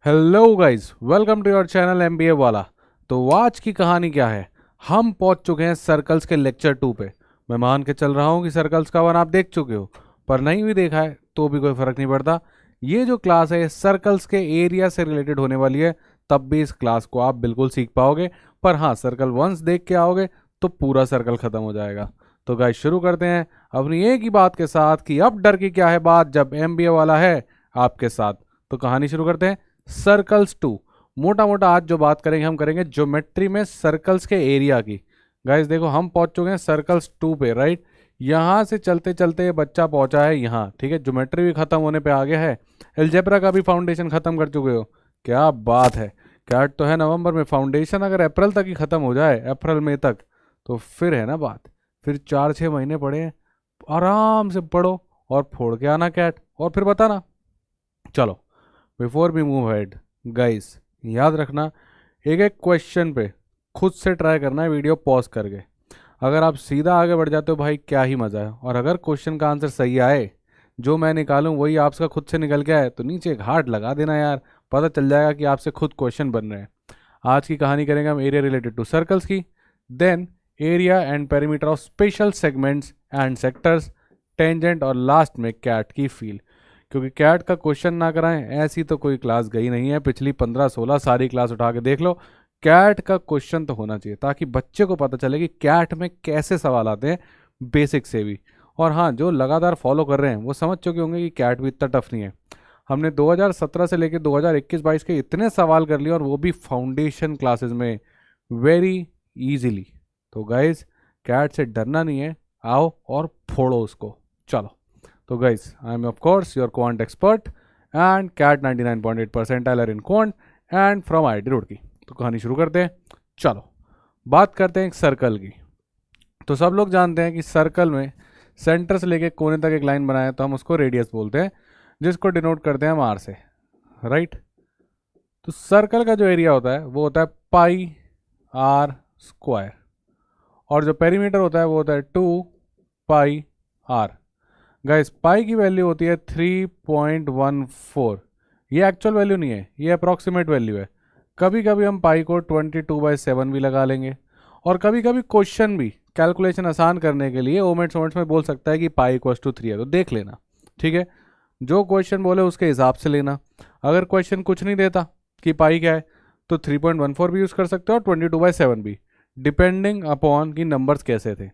Hello guys, welcome to your channel MBA वाला। तो आज की कहानी क्या है? हम पहुंच चुके हैं सर्कल्स के लेक्चर 2 पे। मैं मान के चल रहा हूं कि सर्कल्स का वन आप देख चुके हो, पर नहीं भी देखा है तो भी कोई फर्क नहीं पड़ता। ये जो क्लास है सर्कल्स के एरिया से रिलेटेड होने वाली है, तब भी इस क्लास को आप बिल्कुल सीख पाओगे। पर हाँ, सर्कल वंस देख के आओगे तो पूरा सर्कल खत्म हो जाएगा। तो गाइस शुरू करते हैं अपनी एक ही बात के साथ कि अब डर की क्या है बात जब एमबीए वाला है आपके साथ। तो कहानी शुरू करते हैं। सर्कल्स 2। मोटा मोटा आज जो बात करेंगे हम करेंगे ज्योमेट्री में सर्कल्स के एरिया की। गाइस देखो, हम पहुंच चुके हैं सर्कल्स 2 पे, राइट। यहाँ से चलते चलते ये बच्चा पहुंचा है यहाँ, ठीक है। ज्योमेट्री भी खत्म होने पे आ गया है, अलजेब्रा का भी फाउंडेशन खत्म कर चुके हो। क्या बात है। कैट तो है नवंबर में, फाउंडेशन अगर अप्रैल तक ही खत्म हो जाए, अप्रैल मई तक, तो फिर है ना बात। फिर 4-6 महीने पड़े हैं, आराम से पढ़ो और फोड़ के आना कैट, और फिर बताना। चलो, before we move ahead guys, याद रखना एक एक क्वेश्चन पे खुद से ट्राई करना है वीडियो पॉज करके। अगर आप सीधा आगे बढ़ जाते हो भाई क्या ही मज़ा है, और अगर क्वेश्चन का आंसर सही आए, जो मैं निकालूं वही आपका खुद से निकल के आए, तो नीचे एक हार्ट लगा देना यार, पता चल जाएगा कि आपसे खुद क्वेश्चन बन रहे हैं। आज की कहानी करेंगे हम एरिया रिलेटेड टू सर्कल्स की, then area and perimeter of special segments and sectors, tangent, और लास्ट में कैट की फील। क्योंकि कैट का क्वेश्चन ना कराएं ऐसी तो कोई क्लास गई नहीं है, पिछली 15-16 सारी क्लास उठा के देख लो। कैट का क्वेश्चन तो होना चाहिए ताकि बच्चे को पता चले कि कैट में कैसे सवाल आते हैं, बेसिक से भी। और हाँ, जो लगातार फॉलो कर रहे हैं वो समझ चुके होंगे कि कैट भी इतना टफ नहीं है। हमने 2017 से लेकर 2021-22 के इतने सवाल कर लिए, और वो भी फाउंडेशन क्लासेस में, वेरी इजीली। तो गाइज, कैट से डरना नहीं है, आओ और फोड़ो उसको। चलो, तो guys, I am of course your quant expert and CAT 99.8 percentiler in quant and from IIT Roorkee. तो कहानी शुरू करते हैं। चलो, बात करते हैं एक सर्कल की। तो सब लोग जानते हैं कि सर्कल में सेंटर से लेके कोने तक एक लाइन बनाए तो हम उसको रेडियस बोलते हैं, जिसको डिनोट करते हैं हम आर से, राइट। तो सर्कल का जो एरिया होता है वो होता है पाई आर स्क्वायर, और जो पेरीमीटर होता है वो होता है 2 पाई आर। गाइस, पाई की वैल्यू होती है 3.14। ये एक्चुअल वैल्यू नहीं है, ये अप्रॉक्सीमेट वैल्यू है। कभी कभी हम पाई को 22/7 भी लगा लेंगे, और कभी कभी क्वेश्चन भी कैलकुलेशन आसान करने के लिए ओमेट्स ओमेट्स में बोल सकता है कि पाई इक्वल्स टू 3 है, तो देख लेना, ठीक है। जो क्वेश्चन बोले उसके हिसाब से लेना। अगर क्वेश्चन कुछ नहीं देता कि पाई क्या है, तो 3.14 भी यूज़ कर सकते हो और 22/7 भी, डिपेंडिंग अपॉन कि नंबर्स कैसे थे।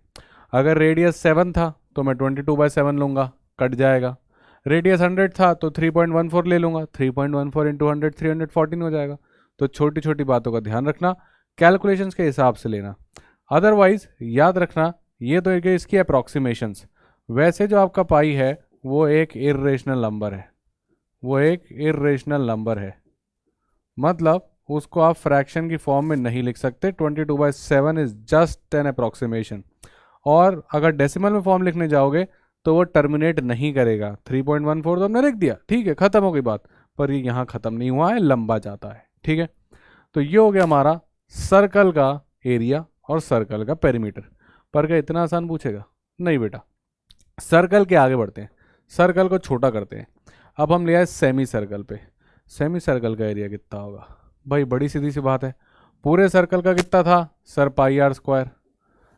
अगर रेडियस 7 था तो मैं 22/7 लूँगा, कट जाएगा। रेडियस 100 था तो 3.14 ले लूँगा, 3.14 इंटू 100 314 हो जाएगा। तो छोटी छोटी बातों का ध्यान रखना, कैलकुलेशंस के हिसाब से लेना। अदरवाइज याद रखना, ये तो एक इसकी अप्रॉक्सीमेशंस। वैसे जो आपका पाई है वो एक इर्रेशनल नंबर है, वो एक इर्रेशनल नंबर है, मतलब उसको आप फ्रैक्शन की फॉर्म में नहीं लिख सकते। 22/7 इज जस्ट एन अप्रॉक्सीमेशन। और अगर डेसिमल में फॉर्म लिखने जाओगे तो वो टर्मिनेट नहीं करेगा। 3.14 तो हमने लिख दिया, ठीक है, खत्म हो गई बात। पर ये यहाँ खत्म नहीं हुआ है, लंबा जाता है, ठीक है। तो ये हो गया हमारा सर्कल का एरिया और सर्कल का पेरीमीटर। पर क्या इतना आसान पूछेगा? नहीं बेटा। सर्कल के आगे बढ़ते हैं, सर्कल को छोटा करते हैं। अब हम ले आए सेमी सर्कल पे। सेमी सर्कल का एरिया कितना होगा भाई? बड़ी सीधी सी बात है, पूरे सर्कल का कितना था sir? Pi r square.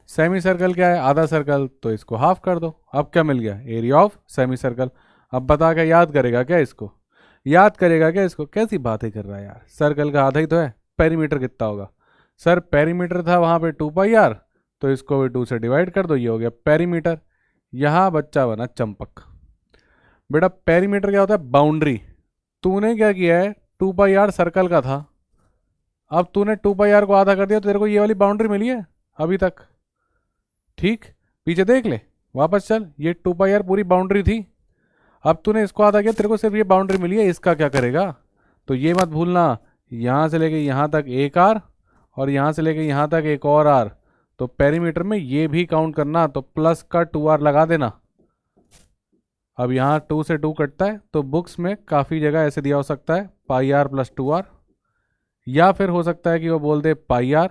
Semi circle क्या है? आधा सर्कल, तो इसको हाफ कर दो। अब क्या मिल गया? Area of semi circle. अब बता के याद करेगा क्या इसको? याद करेगा क्या इसको? कैसी बातें कर रहा है यार, सर्कल का आधा ही तो है। पेरीमीटर कितना होगा सर? पेरीमीटर था वहाँ पे 2 पाई आर, तो इसको भी 2 से डिवाइड कर दो, ये हो गया पेरीमीटर। यहाँ बच्चा बना चंपक। बेटा पेरीमीटर क्या होता है? बाउंड्री। तूने क्या किया है, 2 पाई आर सर्कल का था, अब तूने 2 पाई आर को आधा कर दिया तो तेरे को ये वाली बाउंड्री मिली है अभी तक, ठीक। पीछे देख ले, वापस चल, ये 2 पाई आर पूरी बाउंड्री थी, अब तूने इसको आधा किया, तेरे को सिर्फ ये बाउंड्री मिली है। इसका क्या करेगा? तो ये मत भूलना, यहाँ से लेके यहाँ तक एक आर, और यहाँ से लेके यहाँ तक एक और आर। तो पेरीमीटर में ये भी काउंट करना, तो प्लस का 2 आर लगा देना। अब यहाँ 2 से 2 कटता है, तो बुक्स में काफ़ी जगह ऐसे दिया हो सकता है पाई आर प्लस 2 आर, या फिर हो सकता है कि वो बोल दे पाई आर।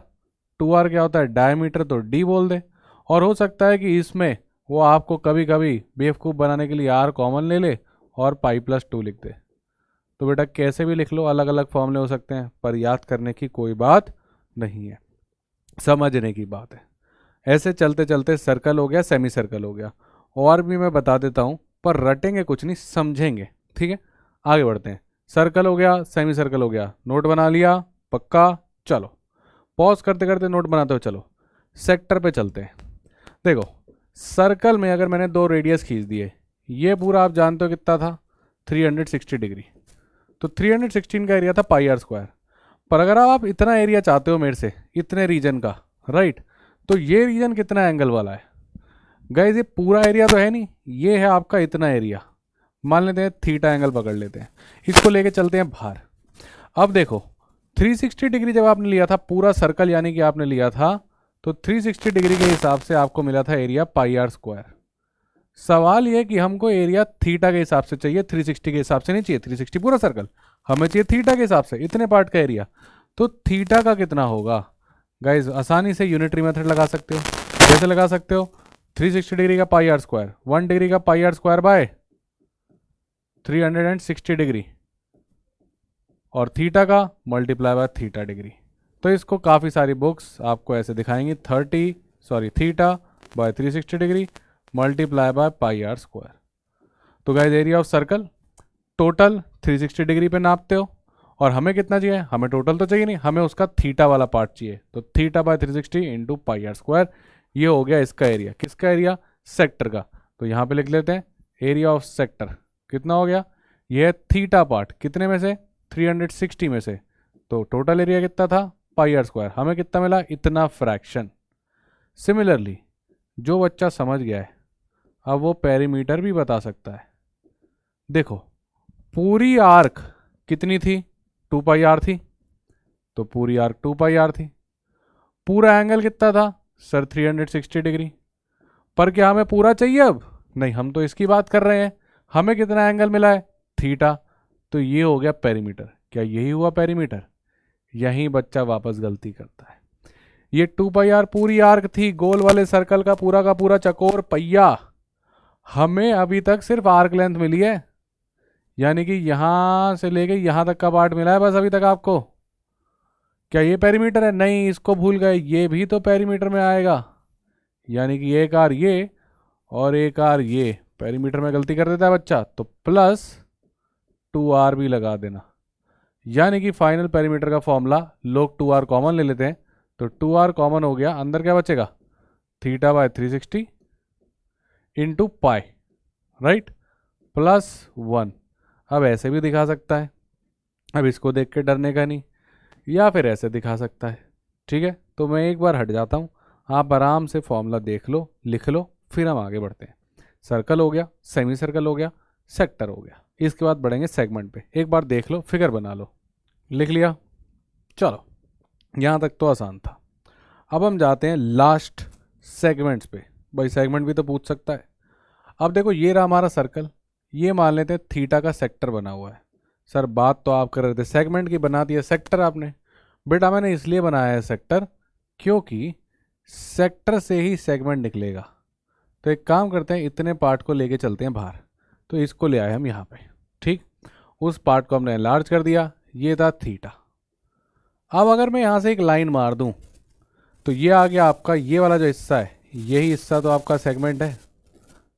2 आर क्या होता है? डायमीटर, तो डी बोल दे। और हो सकता है कि इसमें वो आपको कभी कभी बेवकूफ़ बनाने के लिए आर कॉमन ले ले और पाई प्लस 2 लिख दे। तो बेटा कैसे भी लिख लो, अलग अलग फॉर्मूले हो सकते हैं, पर याद करने की कोई बात नहीं है, समझने की बात है। ऐसे चलते चलते सर्कल हो गया, सेमी सर्कल हो गया, और भी मैं बता देता हूँ, पर रटेंगे कुछ नहीं, समझेंगे। ठीक है, आगे बढ़ते हैं। सर्कल हो गया, सेमी सर्कल हो गया, नोट बना लिया पक्का। चलो पॉज करते करते नोट बनाते हो, चलो सेक्टर पे चलते हैं। देखो सर्कल में अगर मैंने 2 रेडियस खींच दिए, ये पूरा आप जानते हो कितना था, 360 डिग्री। तो 316 का एरिया था पाई आर स्क्वायर। पर अगर आप इतना एरिया चाहते हो मेरे से, इतने रीजन का, राइट, तो ये रीजन कितना एंगल वाला है गाइस, ये पूरा एरिया तो है नहीं, ये है आपका इतना एरिया, मान लेते हैं थीटा एंगल पकड़ लेते हैं, इसको लेके चलते हैं बाहर। अब देखो 360 डिग्री जब आपने लिया था पूरा सर्कल, यानी कि आपने लिया था, तो 360 डिग्री के हिसाब से आपको मिला था एरिया पाई आर स्क्वायर। सवाल ये कि हमको एरिया थीटा के हिसाब से चाहिए, 360 के हिसाब से नहीं चाहिए। 360 पूरा सर्कल, हमें चाहिए थीटा के हिसाब से, इतने पार्ट का एरिया। तो थीटा का कितना होगा गाइज, आसानी से यूनिटरी मेथड लगा सकते हो। कैसे लगा सकते हो, 360 डिग्री का पाई आर स्क्वायर, 1 डिग्री का pi r square by 360 degree, और थीटा का मल्टीप्लाई बाय थीटा डिग्री। तो इसको काफ़ी सारी बुक्स आपको ऐसे दिखाएंगी, theta by 360 degree multiply by pi r square. तो guys area of circle total 360 degree पे नापते हो, और हमें कितना चाहिए, हमें टोटल तो चाहिए नहीं, हमें उसका थीटा वाला पार्ट चाहिए। तो theta by 360 into pi r square, ये हो गया इसका एरिया। किसका एरिया, सेक्टर का। तो यहाँ पे लिख लेते हैं एरिया ऑफ सेक्टर कितना हो गया, ये है थीटा पार्ट, कितने में से, 360 में से। तो टोटल एरिया कितना था, पाई आर स्क्वायर, हमें कितना मिला, इतना फ्रैक्शन। सिमिलरली जो बच्चा समझ गया है, अब वो पेरीमीटर भी बता सकता है। देखो पूरी आर्क कितनी थी, 2 पाई आर थी, तो पूरी आर्क 2 पाई आर थी। पूरा एंगल कितना था सर, 360 डिग्री। पर क्या हमें पूरा चाहिए अब, नहीं, हम तो इसकी बात कर रहे हैं, हमें कितना एंगल मिला है, थीटा। तो ये हो गया पेरीमीटर। क्या यही हुआ पेरीमीटर, यहीं बच्चा वापस गलती करता है। ये 2 पाई आर पूरी आर्क थी, गोल वाले सर्कल का पूरा चकोर पहिया। हमें अभी तक सिर्फ आर्क लेंथ मिली है, यानी कि यहां से लेके यहां तक का पार्ट मिला है बस अभी तक आपको। क्या ये पेरीमीटर है, नहीं, इसको भूल गए, ये भी तो पेरीमीटर में आएगा, यानी कि एक आर ये और एक आर ये, पेरीमीटर में गलती कर देता है बच्चा, तो प्लस 2r भी लगा देना। यानी कि फाइनल पेरीमीटर का फॉर्मूला, लोग 2r कॉमन ले लेते हैं, तो 2r कॉमन हो गया, अंदर क्या बचेगा, theta by 360 into pi, right, plus 1। अब ऐसे भी दिखा सकता है, अब इसको देख के डरने का नहीं, या फिर ऐसे दिखा सकता है। ठीक है, तो मैं एक बार हट जाता हूँ, आप आराम से फॉर्मूला देख लो, लिख लो, फिर हम आगे बढ़ते हैं। सर्कल हो गया, सेमी सर्कल हो गया, सेक्टर हो गया, इसके बाद बढ़ेंगे सेगमेंट पे। एक बार देख लो, फिगर बना लो, लिख लिया, चलो यहाँ तक तो आसान था। अब हम जाते हैं लास्ट सेगमेंट्स पे। भाई सेगमेंट भी तो पूछ सकता है। अब देखो ये रहा हमारा सर्कल, ये मान लेते हैं थीटा का सेक्टर बना हुआ है। सर बात तो आप कर रहे थे सेगमेंट की, बना दिया सेक्टर आपने। बेटा मैंने इसलिए बनाया है सेक्टर क्योंकि सेक्टर से ही सेगमेंट निकलेगा। तो एक काम करते हैं, इतने पार्ट को लेके चलते हैं बाहर, तो इसको ले आए हम यहाँ पे। ठीक, उस पार्ट को हमने एनलार्ज कर दिया, ये था थीटा। अब अगर मैं यहाँ से एक लाइन मार दूँ, तो ये आ गया आपका, ये वाला जो हिस्सा है, यही हिस्सा तो आपका सेगमेंट है,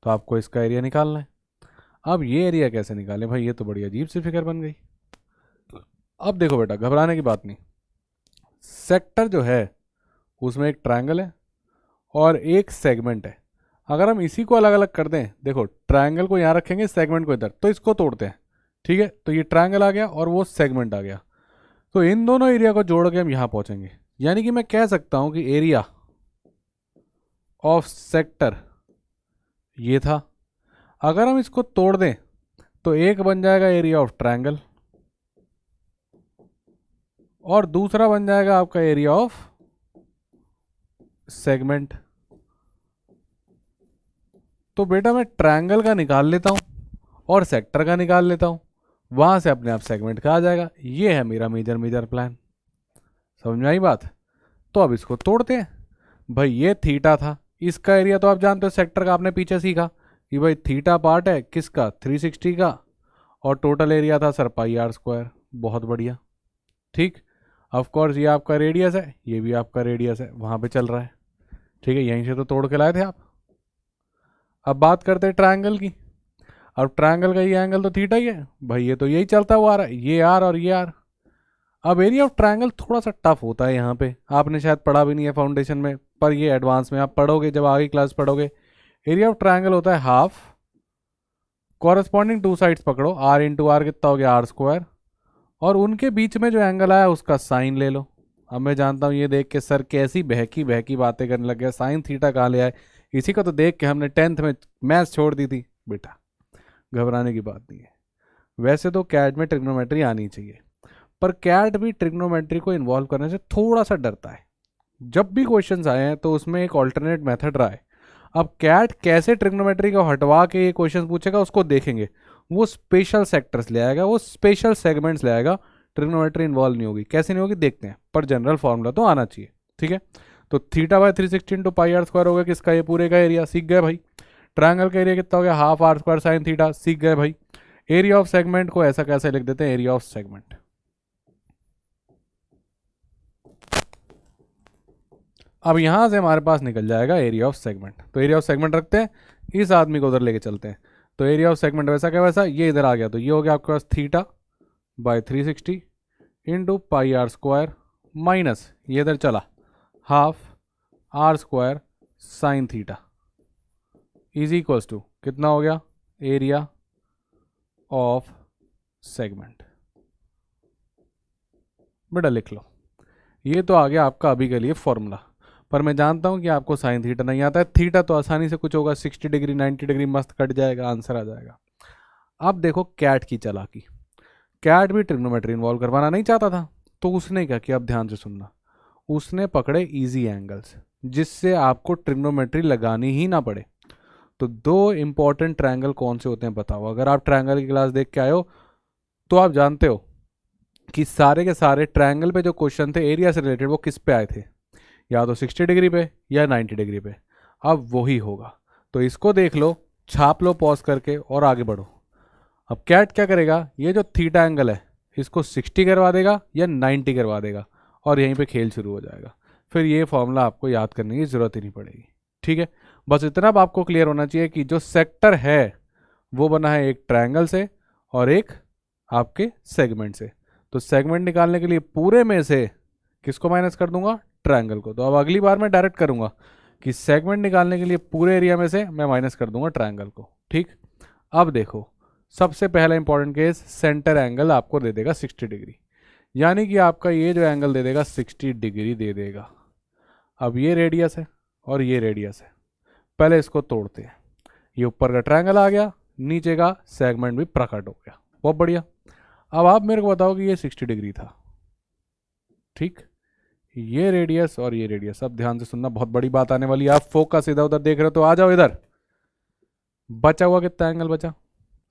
तो आपको इसका एरिया निकालना है। अब ये एरिया कैसे निकालें भाई, ये तो बड़ी अजीब सी फिगर बन गई। अब देखो बेटा, घबराने की बात नहीं, सेक्टर जो है उसमें एक ट्रायंगल है और एक सेगमेंट है। अगर हम इसी को अलग अलग कर दें, देखो ट्रायंगल को यहाँ रखेंगे, सेगमेंट को इधर, तो इसको तोड़ते हैं। ठीक है, तो ये ट्रायंगल आ गया और वो सेगमेंट आ गया, तो इन दोनों एरिया को जोड़ के हम यहाँ पहुँचेंगे। यानी कि मैं कह सकता हूँ कि एरिया ऑफ सेक्टर ये था। अगर हम इसको तोड़ दें तो एक बन जाएगा एरिया ऑफ ट्रायंगल और दूसरा बन जाएगा आपका एरिया ऑफ सेगमेंट। तो बेटा मैं ट्रायंगल का निकाल लेता हूं और सेक्टर का निकाल लेता हूं, वहां से अपने आप सेगमेंट का आ जाएगा। ये है मेरा मेजर प्लान, समझ में आई बात। तो अब इसको तोड़ते हैं। भाई ये थीटा था, इसका एरिया तो आप जानते हो, सेक्टर का आपने पीछे सीखा कि भाई थीटा पार्ट है किसका, 360 का, और टोटल एरिया था सर पाई आर स्क्वायर। बहुत बढ़िया, ठीक। ऑफ कोर्स ये आपका रेडियस है, ये भी आपका रेडियस है, वहाँ पे चल रहा है, ठीक है, यहीं से तो तोड़ के लाए थे आप। अब बात करते हैं ट्रायंगल की। अब ट्रायंगल का ये एंगल तो थीटा ही है भाई, ये तो यही चलता हुआ आ रहा है, ये आर और ये आर। अब एरिया ऑफ ट्रायंगल थोड़ा सा टफ होता है यहाँ पे, आपने शायद पढ़ा भी नहीं है फाउंडेशन में, पर ये एडवांस में आप पढ़ोगे, जब आगे क्लास पढ़ोगे। एरिया ऑफ ट्रायंगल होता है हाफ, कॉरेस्पॉन्डिंग टू साइड्स पकड़ो, आर इंटू आर कितना हो गया आर स्क्वायर, और उनके बीच में जो एंगल आया उसका साइन ले लो। अब मैं जानता हूँ ये देख के सर कैसी बहकी बहकी बातें करने लग गया, साइन थीटा कहाँ ले आए, इसी को तो देख के हमने 10th में मैथ्स छोड़ दी थी। बेटा घबराने की बात नहीं है, वैसे तो कैट में ट्रिग्नोमेट्री आनी चाहिए, पर कैट भी ट्रिग्नोमेट्री को इन्वॉल्व करने से थोड़ा सा डरता है। जब भी क्वेश्चंस आए हैं तो उसमें एक ऑल्टरनेट मेथड रहा है। अब कैट कैसे ट्रिग्नोमेट्री को हटवा के ये क्वेश्चन पूछेगा उसको देखेंगे, वो स्पेशल सेक्टर्स ले आएगा, वो स्पेशल सेगमेंट्स ले आएगा, ट्रिग्नोमेट्री इन्वॉल्व नहीं होगी। कैसे नहीं होगी देखते हैं, पर जनरल फॉर्मूला तो आना चाहिए, ठीक है। तो theta by 360 into pi r square होगा किसका, ये पूरे का एरिया, सीख गए भाई। ट्रायंगल का एरिया कितना हो गया, half r square sine theta, सीख गए भाई। एरिया ऑफ सेगमेंट को ऐसा कैसे लिख देते हैं, एरिया ऑफ सेगमेंट। अब यहां से हमारे पास निकल जाएगा एरिया ऑफ सेगमेंट, तो एरिया ऑफ सेगमेंट रखते हैं, इस आदमी को उधर लेके चलते हैं। तो एरिया ऑफ सेगमेंट वैसा क्या वैसा, ये इधर आ गया, तो ये हो गया आपके पास theta by 360 into pi r square minus ये इधर चला half r square sine theta is equals to कितना हो गया, एरिया ऑफ सेगमेंट। बेटा लिख लो, ये तो आ गया आपका अभी के लिए फॉर्मूला, पर मैं जानता हूं कि आपको साइन थीटा नहीं आता है। थीटा तो आसानी से कुछ होगा, 60 डिग्री 90 डिग्री मस्त कट जाएगा, आंसर आ जाएगा। अब देखो कैट की चालाकी, कैट भी ट्रिग्नोमेट्री इन्वॉल्व करवाना नहीं चाहता था, तो उसने क्या किया, अब ध्यान से सुनना, उसने पकड़े इजी एंगल्स जिससे आपको ट्रिग्नोमेट्री लगानी ही ना पड़े। तो दो इंपॉर्टेंट ट्रायंगल कौन से होते हैं बताओ, अगर आप ट्रायंगल की क्लास देख के आए हो तो आप जानते हो कि सारे के सारे ट्रायंगल पे जो क्वेश्चन थे एरिया से रिलेटेड वो किस पे आए थे, या तो 60 डिग्री पे या 90 डिग्री पे। अब वही होगा, तो इसको देख लो, छाप लो पॉज करके और आगे बढ़ो। अब कैट क्या करेगा, ये जो थीटा एंगल है इसको 60 करवा देगा या 90 करवा देगा, और यहीं पे खेल शुरू हो जाएगा। फिर ये फॉर्मूला आपको याद करने की ज़रूरत ही नहीं पड़ेगी, ठीक है। बस इतना अब आपको क्लियर होना चाहिए कि जो सेक्टर है वो बना है एक ट्रायंगल से और एक आपके सेगमेंट से। तो सेगमेंट निकालने के लिए पूरे में से किसको माइनस कर दूंगा, ट्रायंगल को। तो अब अगली बार मैं डायरेक्ट करूंगा कि सेगमेंट निकालने के लिए पूरे एरिया में से मैं माइनस कर दूंगा ट्रायंगल को, ठीक। अब देखो सबसे पहला इंपॉर्टेंट केस, सेंटर एंगल आपको दे देगा 60 डिग्री, यानी कि आपका ये जो एंगल दे देगा 60 डिग्री दे देगा। अब ये रेडियस है और ये रेडियस है, पहले इसको तोड़ते हैं, ये ऊपर का ट्रायंगल आ गया, नीचे का सेगमेंट भी प्रकट हो गया, बहुत बढ़िया। अब आप मेरे को बताओ कि ये 60 डिग्री था, ठीक, ये रेडियस और ये रेडियस। अब ध्यान से सुनना, बहुत बड़ी बात आने वाली है, आप फोकस इधर उधर देख रहे हो तो आ जाओ इधर। बचा हुआ कितना एंगल बचा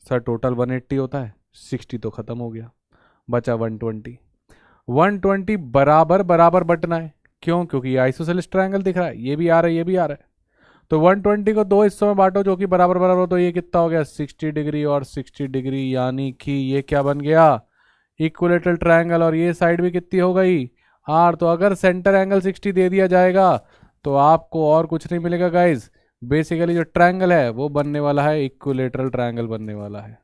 सर, टोटल 180 होता है, 60 तो खत्म हो गया, बचा 120। 120 बराबर बराबर बटना है, क्यों, क्योंकि ये आइसोसेलेस ट्रायंगल दिख रहा है, ये भी आ रहा है ये भी आ रहा है। तो 120 को दो हिस्सों में बांटो जो कि बराबर बराबर हो, तो ये कितना हो गया 60 डिग्री और 60 डिग्री, यानी कि ये क्या बन गया, इक्विलेटरल ट्रायंगल। और ये साइड भी कितनी हो गई आर। तो अगर सेंटर एंगल 60 दे दिया जाएगा तो आपको और कुछ नहीं मिलेगा गाइज, बेसिकली जो ट्रायंगल है वो बनने वाला है इक्विलेटरल ट्रायंगल बनने वाला है।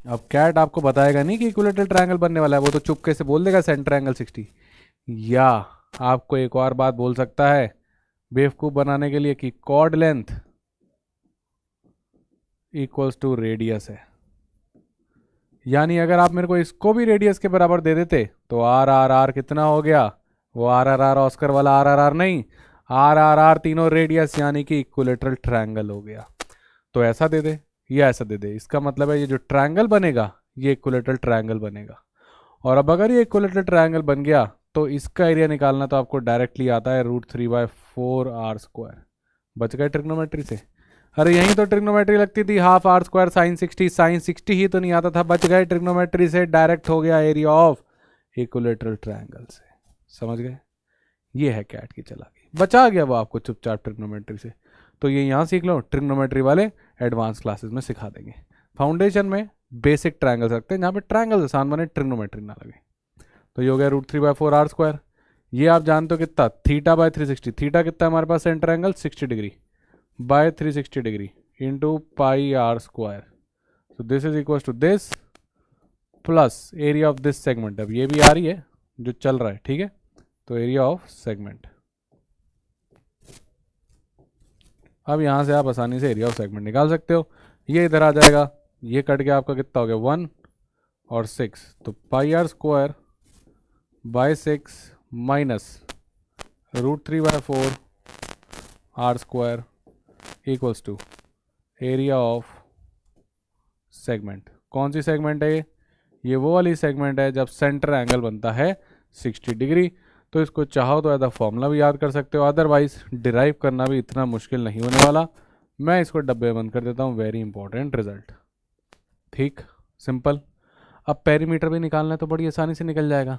अब कैट आपको बताएगा नहीं कि इक्विलेटरल ट्रायंगल बनने वाला है, वो तो चुपके से बोल देगा सेंटर एंगल 60। या आपको एक और बात बोल सकता है बेवकूफ बनाने के लिए कि chord length equals to radius है, यानी अगर आप मेरे को इसको भी रेडियस के बराबर दे देते तो आर आर आर कितना हो गया, वो आर आर आर ऑस्कर वाला आर आर आर नहीं, आर आर आर तीनों रेडियस, यानी कि इक्विलेटरल ट्रायंगल हो गया। तो ऐसा दे दे या ऐसा दे दे, इसका मतलब है ये जो ट्रायंगल बनेगा ये इक्विलेटरल ट्रायंगल बनेगा। और अब अगर ये इक्विलेटरल ट्रायंगल बन गया तो इसका एरिया निकालना तो आपको डायरेक्टली आता है √3/4 आर स्क्वायर। बच गए ट्रिग्नोमेट्री से, अरे यहीं तो ट्रिग्नोमेट्री लगती थी, half r square sine 60, sine 60 ही तो नहीं आता था, बच गए ट्रिग्नोमेट्री से, डायरेक्ट हो गया एरिया ऑफ इक्विलेटरल ट्रायंगल से। समझ गए, ये है कैट की चालाकी, बचा गया वो आपको चुपचाप ट्रिग्नोमेट्री से। तो ये यहाँ सीख लो, ट्रिग्नोमेट्री वाले एडवांस क्लासेस में सिखा देंगे। फाउंडेशन में बेसिक ट्रायंगल्स रखते हैं, जहाँ पे ट्रायंगल्स आसान बने, ट्रिग्नोमेट्री ना लगे। तो ये हो गया √3/4r²। ये आप जानते हो कितना, θ/360। थीटा कितना है हमारे पास, centre angle 60 degree by 360 degree into πr²। तो this is equal to this plus area of this segment. अब ये भी आ रही है जो चल रहा है, ठीक है। तो एरिया ऑफ सेगमेंट, अब यहाँ से आप आसानी से एरिया ऑफ सेगमेंट निकाल सकते हो। ये इधर आ जाएगा, ये कट के आपका कितना हो गया 1 और 6, तो πr² by 6 minus √3/4r² equals to area of segment. कौन सी सेगमेंट है ये वो वाली सेगमेंट है जब सेंटर एंगल बनता है 60 डिग्री। तो इसको चाहो तो ऐसा फॉर्मूला भी याद कर सकते हो, अदरवाइज डिराइव करना भी इतना मुश्किल नहीं होने वाला। मैं इसको डब्बे बंद कर देता हूँ, वेरी इंपॉर्टेंट रिजल्ट। ठीक, सिंपल। अब पेरीमीटर भी निकालना है तो बड़ी आसानी से निकल जाएगा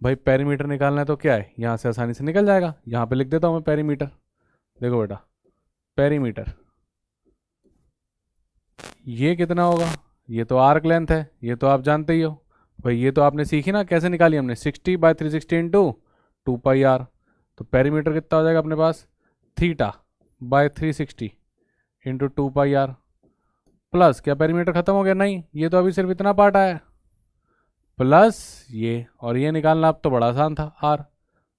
भाई। पेरीमीटर निकालना है तो क्या है, यहाँ से आसानी से निकल जाएगा। यहाँ पे लिख देता हूँ मैं पेरीमीटर। देखो बेटा, पेरीमीटर ये कितना होगा, ये तो आर्क लेंथ है, ये तो आप जानते ही हो भाई। ये तो आपने सीखी ना कैसे निकाली हमने, 60/360 इंटू 2πr। तो पेरीमीटर कितना हो जाएगा अपने पास, θ/360 इंटू 2πr प्लस, क्या पेरीमीटर खत्म हो गया, नहीं, ये तो अभी सिर्फ इतना पार्ट आया, प्लस ये, और ये निकालना अब तो बड़ा आसान था, r।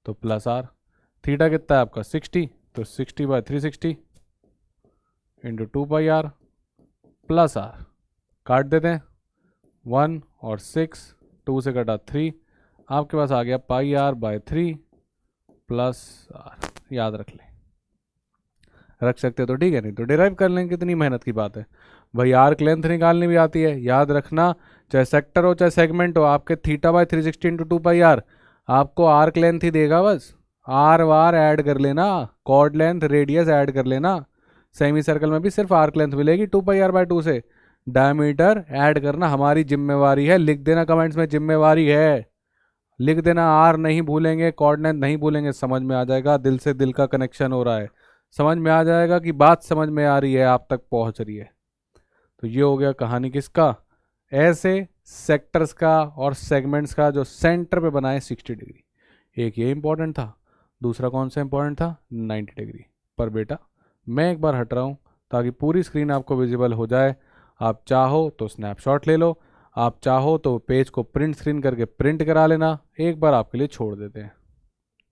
तो प्लस r। थीटा कितना है आपका 60, तो 60/360 इंटू 2πr प्लस r। काट देते हैं, 1 और 6, 2 से कटा 3, आपके पास आ गया πr/3 प्लस r। याद रख लें, रख सकते तो ठीक है, नहीं तो डिराइव कर लें, कितनी मेहनत की बात है भाई। आर्क लेंथ निकालनी भी आती है, याद रखना। चाहे सेक्टर हो चाहे सेगमेंट हो, आपके θ/360 इंटू 2πr आपको आर्क लेंथ ही देगा बस। आर वार ऐड कर लेना, कॉर्ड लेंथ रेडियस ऐड कर लेना। सेमी सर्कल में भी सिर्फ आर्क लेंथ मिलेगी 2πr/2 से, डायमीटर ऐड करना हमारी जिम्मेवारी है। लिख देना कमेंट्स में, जिम्मेवारी है, लिख देना। आर नहीं भूलेंगे, कॉर्ड लेंथ नहीं भूलेंगे, समझ में आ जाएगा। दिल से दिल का कनेक्शन हो रहा है, समझ में आ जाएगा कि बात समझ में आ रही है, आप तक पहुंच रही है। तो ये हो गया कहानी किसका, ऐसे सेक्टर्स का और सेगमेंट्स का जो सेंटर पे बनाए 60 डिग्री। एक ये इंपॉर्टेंट था, दूसरा कौन सा इंपॉर्टेंट था, 90 डिग्री। पर बेटा मैं एक बार हट रहा हूँ ताकि पूरी स्क्रीन आपको विजिबल हो जाए। आप चाहो तो स्नैपशॉट ले लो, आप चाहो तो पेज को प्रिंट स्क्रीन करके प्रिंट करा लेना। एक बार आपके लिए छोड़ देते हैं।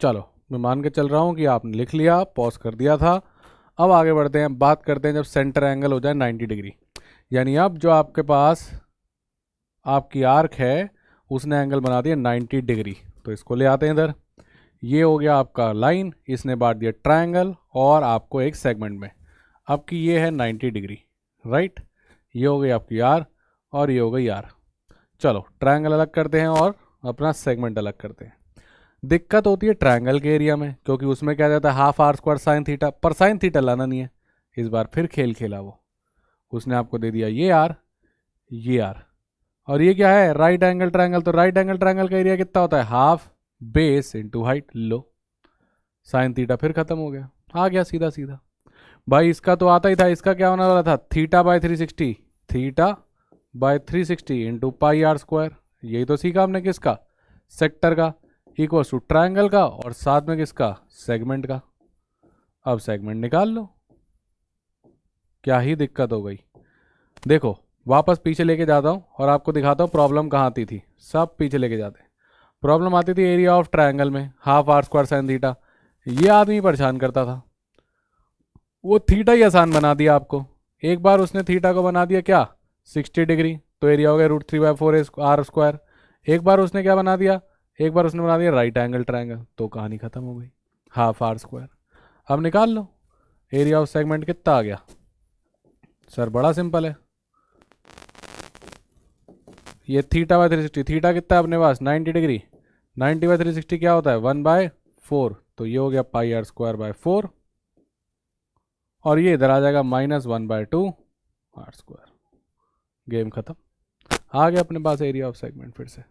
चलो, मैं मान के चल रहा हूँ कि आपने लिख लिया, पॉज कर दिया था। अब आगे बढ़ते हैं, बात करते हैं जब सेंटर एंगल हो जाए 90 डिग्री। यानी अब जो आपके पास आपकी आर्क है उसने एंगल बना दिया 90 डिग्री। तो इसको ले आते हैं इधर। ये हो गया आपका लाइन, इसने बांट दिया ट्रायंगल और आपको एक सेगमेंट में। अब की ये है 90 डिग्री, राइट। ये हो गई आपकी आर और ये हो गई आर। चलो ट्रायंगल अलग करते हैं और अपना सेगमेंट अलग करते हैं। दिक्कत होती है ट्रायंगल के एरिया में, क्योंकि उसमें क्या जाता है ½ r² sin थीटा, पर sin थीटा लाना नहीं है। इस बार फिर खेल खेला वो, उसने आपको दे दिया ये आर, ये आर, और ये क्या है, राइट एंगल ट्रायंगल। तो राइट एंगल ट्रायंगल का एरिया कितना होता है, हाफ बेस इंटू हाइट। लो, साइन थीटा फिर खत्म हो गया, आ गया सीधा सीधा। भाई इसका तो आता ही था, इसका क्या होने वाला था, θ/360, θ/360 इंटू πr²। यही तो सीखा हमने किसका, सेक्टर का, इक्वल टू ट्रायंगल का, और साथ में किसका, सेगमेंट का। अब सेगमेंट निकाल लो, क्या ही दिक्कत हो गई। देखो वापस पीछे लेके जाता हूँ और आपको दिखाता हूँ प्रॉब्लम कहाँ आती थी। सब पीछे लेके जाते हैं। प्रॉब्लम आती थी एरिया ऑफ ट्रायंगल में, ½ r² sin थीटा। ये आदमी परेशान करता था, वो थीटा ही आसान बना दिया आपको। एक बार उसने थीटा को बना दिया क्या, 60 डिग्री, तो एरिया हो गया √3/4r²। एक बार उसने क्या बना दिया, एक बार उसने बना दिया राइट एंगल ट्रायंगल, तो कहानी खत्म हो गई, ½ r²। अब निकाल लो एरिया ऑफ सेगमेंट कितना आ गया। सर बड़ा सिंपल है, ये θ/360, थीटा कितना है अपने पास 90 डिग्री, 90/360 क्या होता है 1/4, तो ये हो गया πr²/4, और ये इधर आ जाएगा -1/2 r²। गेम खत्म, आ गया अपने पास एरिया ऑफ सेगमेंट फिर से।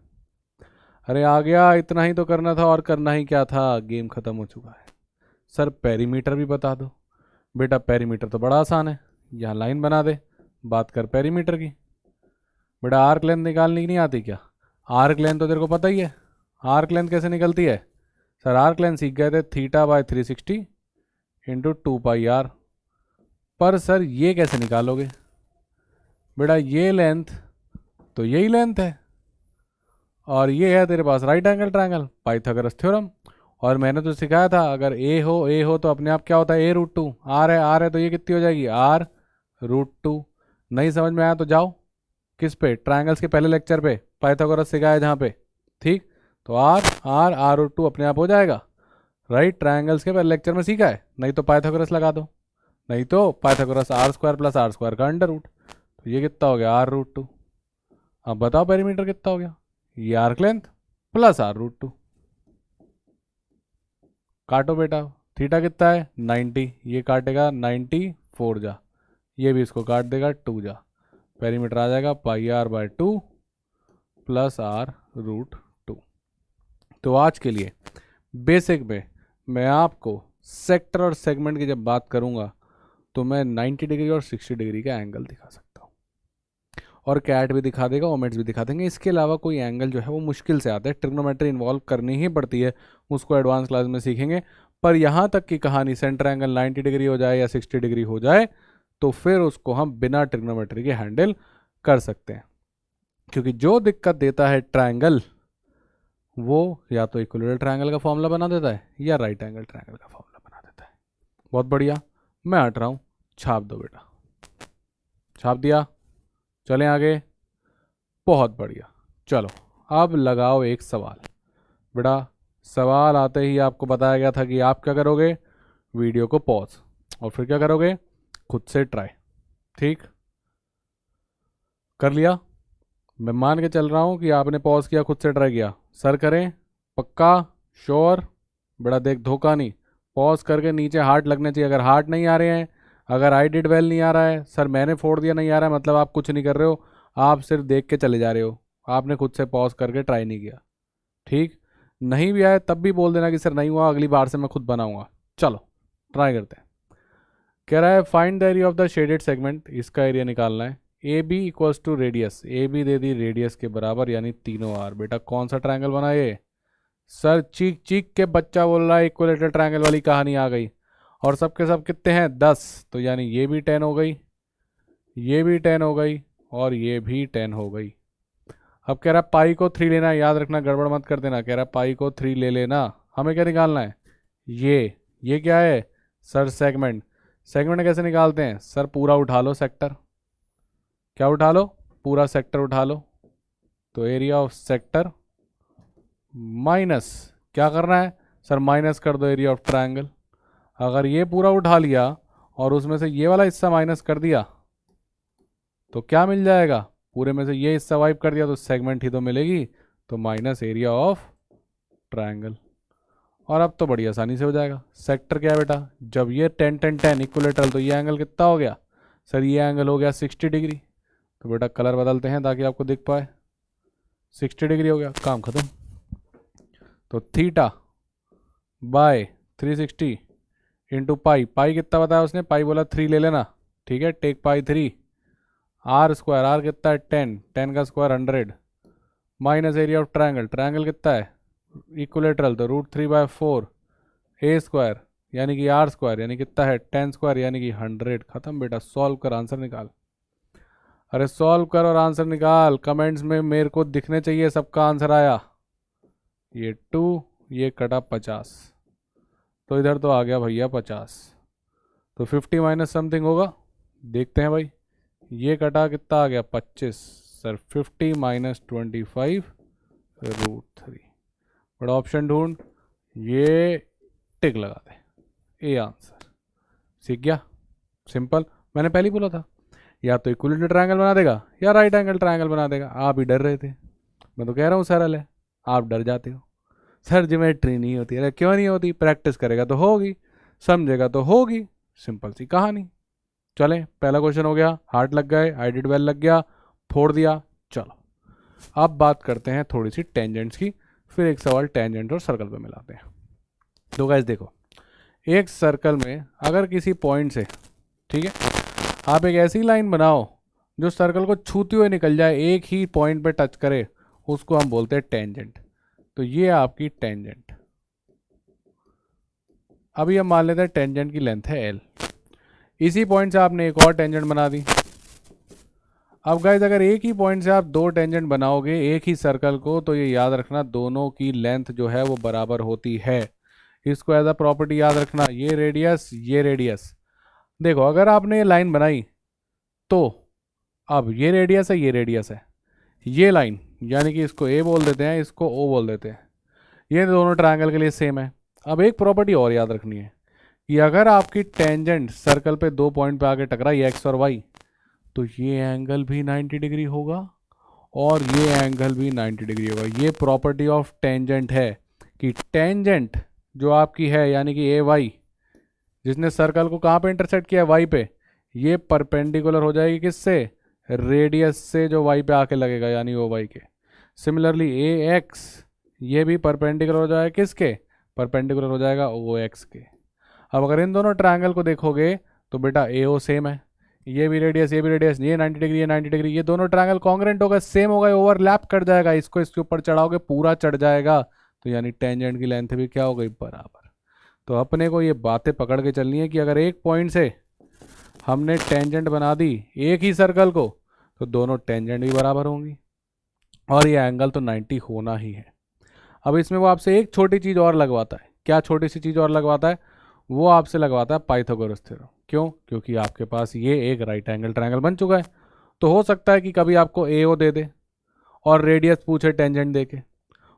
अरे आ गया, इतना ही तो करना था, और करना ही क्या था, गेम खत्म हो चुका है। सर पेरीमीटर भी बता दो। बेटा पेरीमीटर तो बड़ा आसान है, यहाँ लाइन बना दे, बात कर पेरीमीटर की। बेटा आर्क लेंथ निकालनी नहीं आती क्या? आर्क लेंथ तो तेरे को पता ही है, आर्क लेंथ कैसे निकलती है? सर आर्क लेंथ सीख गए थे, theta by 360 into 2 pi r. पर सर ये कैसे निकालोगे? बेटा ये लेंथ तो यही लेंथ है, और ये है तेरे पास right angle triangle, Pythagoras theorem. और मैंने तो सिखाया था अगर ए हो तो अपने आप क्या होता है, A√2। आर है तो ये कितनी हो जाएगी, R√2। नहीं समझ में आया तो जाओ किस पे, ट्रायंगल्स के पहले लेक्चर पे पाइथागोरस सिखाया जहाँ पे, ठीक। तो R√2 अपने आप हो जाएगा, राइट। ट्रायंगल्स के पहले लेक्चर में सीखा है, नहीं तो पाइथागोरस लगा दो, नहीं तो पाइथागोरस R² + R² का अंडर रूट। तो ये कितना हो गया, R√2। अब बताओ पेरीमीटर कितना हो गया, ये आर्क लेंथ प्लस R√2। काटो बेटा, थीटा कितना है 90, ये काटेगा 94 जा, ये भी इसको काट देगा 2 जा, पेरीमीटर आ जाएगा πr/2 + R√2। तो आज के लिए बेसिक में मैं आपको सेक्टर और सेगमेंट की जब बात करूंगा तो मैं 90 डिग्री और 60 डिग्री का एंगल दिखा सकता हूँ, और कैट भी दिखा देगा, ओमेट्स भी दिखा देंगे। इसके अलावा कोई एंगल जो है वो मुश्किल से आता है, ट्रिग्नोमेट्री इन्वॉल्व करनी ही पड़ती है, उसको एडवांस क्लास में सीखेंगे। पर यहाँ तक की कहानी सेंटर एंगल 90 डिग्री हो जाए या 60 डिग्री हो जाए तो फिर उसको हम बिना ट्रिग्नोमेट्री के हैंडल कर सकते हैं, क्योंकि जो दिक्कत देता है ट्रायंगल वो या तो इक्विलेटरल ट्रायंगल का फॉर्मूला बना देता है या राइट एंगल ट्रायंगल का फॉर्मूला बना देता है। बहुत बढ़िया, मैं हट रहा हूँ, छाप दो बेटा, छाप दिया, चलें आगे। बहुत बढ़िया, चलो अब लगाओ एक सवाल। बेटा सवाल आते ही आपको बताया गया था कि आप क्या करोगे, वीडियो को पॉज और फिर क्या करोगे, खुद से ट्राई, ठीक। कर लिया? मैं मान के चल रहा हूँ कि आपने पॉज किया, खुद से ट्राई किया। सर करें? पक्का? श्योर? बेटा देख धोखा नहीं, पॉज करके नीचे हार्ट लगने चाहिए। अगर हार्ट नहीं आ रहे हैं, अगर आई डिड वेल नहीं आ रहा है, सर मैंने फोड़ दिया नहीं आ रहा है, मतलब आप कुछ नहीं कर रहे हो, आप सिर्फ देख के चले जा रहे हो, आपने खुद से पॉज करके ट्राई नहीं किया, ठीक। नहीं भी आए तब भी बोल देना कि सर नहीं हुआ, अगली बार से मैं खुद बनाऊंगा। चलो ट्राई करते हैं। कह रहा है find the area of the shaded segment, इसका एरिया निकालना है। A B equals to radius, A B दे दी रेडियस के बराबर यानी तीनों आर। बेटा कौन सा ट्रायंगल बना ये? सर चीख चीख के बच्चा बोल रहा है इक्विलेटरल ट्रायंगल वाली कहानी आ गई, और सबके सब कितने हैं 10, तो यानी ये भी 10 हो गई, ये भी 10 हो गई, और ये भी 10 हो गई। अब कह रहा है पाई को 3 लेना है, याद रखना गड़बड़ मत कर देना, कह रहा है पाई को 3 ले लेना। हमें क्या निकालना है, ये क्या है सर, सेगमेंट। सेगमेंट कैसे निकालते हैं सर, पूरा उठा लो सेक्टर, क्या उठा लो, पूरा सेक्टर उठा लो। तो एरिया ऑफ सेक्टर माइनस क्या करना है सर, माइनस कर दो एरिया ऑफ ट्रायंगल। अगर ये पूरा उठा लिया और उसमें से ये वाला हिस्सा माइनस कर दिया तो क्या मिल जाएगा, पूरे में से ये हिस्सा वाइप कर दिया तो सेगमेंट ही तो मिलेगी, तो माइनस एरिया ऑफ ट्रायंगल। और अब तो बड़ी आसानी से हो जाएगा। सेक्टर क्या है बेटा, जब ये 10 10 10 इक्विलेटरल, तो ये एंगल कितना हो गया सर, ये एंगल हो गया 60 डिग्री। तो बेटा कलर बदलते हैं ताकि आपको दिख पाए, 60 डिग्री हो गया, काम खत्म। तो थीटा बाय 360 इंटू पाई, पाई कितना बताया उसने, पाई बोला 3 ले लेना, ठीक है, टेक पाई 3, R², आर कितना है 10, 10 का square 100, minus area of triangle, triangle कितना है इक्विलेटरल, तो √3/4 A² यानी कि R² यानी कितना है 10² यानी कि 100। खत्म बेटा, सॉल्व कर आंसर निकाल। अरे सॉल्व कर और आंसर निकाल, कमेंट्स में मेरे को दिखने चाहिए सबका आंसर आया। ये 2, ये कटा 50, तो इधर तो आ गया भैया 50, तो 50 माइनस समथिंग होगा, देखते हैं भाई। ये कटा कितना आ गया 25, सर 50 माइनस 25√3। बड़ा ऑप्शन ढूंढ, ये टिक लगा दे, ए आंसर। सीख गया, सिंपल। मैंने पहले ही बोला था या तो इक्विलेटरल ट्रायंगल बना देगा या राइट एंगल ट्रायंगल बना देगा, आप ही डर रहे थे। मैं तो कह रहा हूँ सरल है, आप डर जाते हो। सर ज्योमेट्री नहीं होती, अरे क्यों नहीं होती, प्रैक्टिस करेगा तो होगी, समझेगा तो होगी, सिंपल सी कहानी। चलें, पहला क्वेश्चन हो गया, हार्ट लग गए, आई डिड वेल लग गया, फोड़ दिया। चलो अब बात करते हैं थोड़ी सी टेंजेंट्स की, फिर एक सवाल टेंजेंट और सर्कल पे मिलाते हैं। तो गाइस देखो, एक सर्कल में अगर किसी पॉइंट से, ठीक है, आप एक ऐसी लाइन बनाओ जो सर्कल को छूते हुए निकल जाए, एक ही पॉइंट पे टच करे, उसको हम बोलते हैं टेंजेंट। तो ये आपकी टेंजेंट। अभी हम मान लेते हैं टेंजेंट की लेंथ है एल। इसी पॉइंट से आपने एक और टेंजेंट बना दी। अब गाइस अगर एक ही पॉइंट से आप दो टेंजेंट बनाओगे एक ही सर्कल को, तो ये याद रखना दोनों की लेंथ जो है वो बराबर होती है। इसको एज अ प्रॉपर्टी याद रखना, ये रेडियस ये रेडियस। देखो अगर आपने ये लाइन बनाई तो अब ये रेडियस है ये रेडियस है, ये लाइन यानी कि इसको ए बोल देते हैं, इसको ओ बोल देते हैं, ये दोनों ट्रायंगल के लिए सेम है। अब एक प्रॉपर्टी और याद रखनी है कि अगर आपकी टेंजेंट सर्कल पे दो पॉइंट पे आके टकराई एक्स और वाई, तो ये एंगल भी 90 डिग्री होगा और ये एंगल भी 90 डिग्री होगा। ये प्रॉपर्टी ऑफ टेंजेंट है कि टेंजेंट जो आपकी है यानी कि ए वाई, जिसने सर्कल को कहाँ पे इंटरसेक्ट किया है वाई पे, ये परपेंडिकुलर हो जाएगी किससे, रेडियस से जो वाई पे आके लगेगा यानी ओ वाई के। सिमिलरली ए एक्स ये भी परपेंडिकुलर हो जाएगा किसके, परपेंडिकुलर हो जाएगा ओ एक्स के। अब अगर इन दोनों ट्रायंगल को देखोगे तो बेटा ए ओ सेम है, ये भी रेडियस ये भी रेडियस, ये 90 डिग्री ये 90 डिग्री, ये दोनों ट्रायंगल कॉन्ग्रेंट होगा, सेम होगा, ओवरलैप कर जाएगा, इसको इसके ऊपर चढ़ाओगे पूरा चढ़ जाएगा, तो यानी टेंजेंट की लेंथ भी क्या हो गई, बराबर। तो अपने को ये बातें पकड़ के चलनी है कि अगर एक पॉइंट से हमने टेंजेंट बना दी एक ही सर्कल को, तो दोनों टेंजेंट भी बराबर होंगी और ये एंगल तो 90 होना ही है। अब इसमें वो आपसे एक छोटी चीज़ और लगवाता है। क्या छोटी सी चीज़ और लगवाता है, वो आपसे लगवाता है पाइथागोरस थ्योरम। क्यों, क्योंकि आपके पास ये एक राइट एंगल ट्रायंगल बन चुका है, तो हो सकता है कि कभी आपको ए ओ दे दे और रेडियस पूछे टेंजेंट दे के,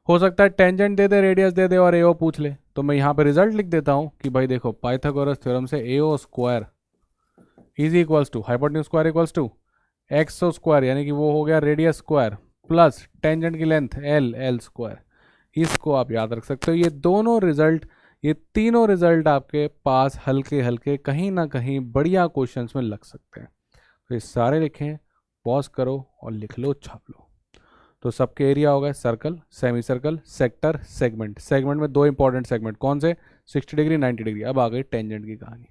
हो सकता है टेंजेंट दे दे रेडियस दे दे और ए ओ पूछ ले। तो मैं यहाँ पे रिजल्ट लिख देता हूँ कि भाई देखो पाइथागोरस थ्योरम से A O square is equals to hypotenuse square equals to X O square यानी कि वो हो गया रेडियस स्क्वायर प्लस टेंजेंट की लेंथ एल एल स्क्वायर। इसको आप याद रख सकते हो। ये दोनों रिजल्ट, ये तीनों रिजल्ट आपके पास हल्के हल्के कहीं ना कहीं बढ़िया क्वेश्चंस में लग सकते हैं। तो ये सारे लिखें, पॉज करो और लिख लो, छाप लो। तो सबके एरिया हो गए circle, semi circle, sector, segment. Segment में दो इंपॉर्टेंट सेगमेंट कौन से, 60 डिग्री 90 डिग्री। अब आ गई टेंजेंट की कहानी।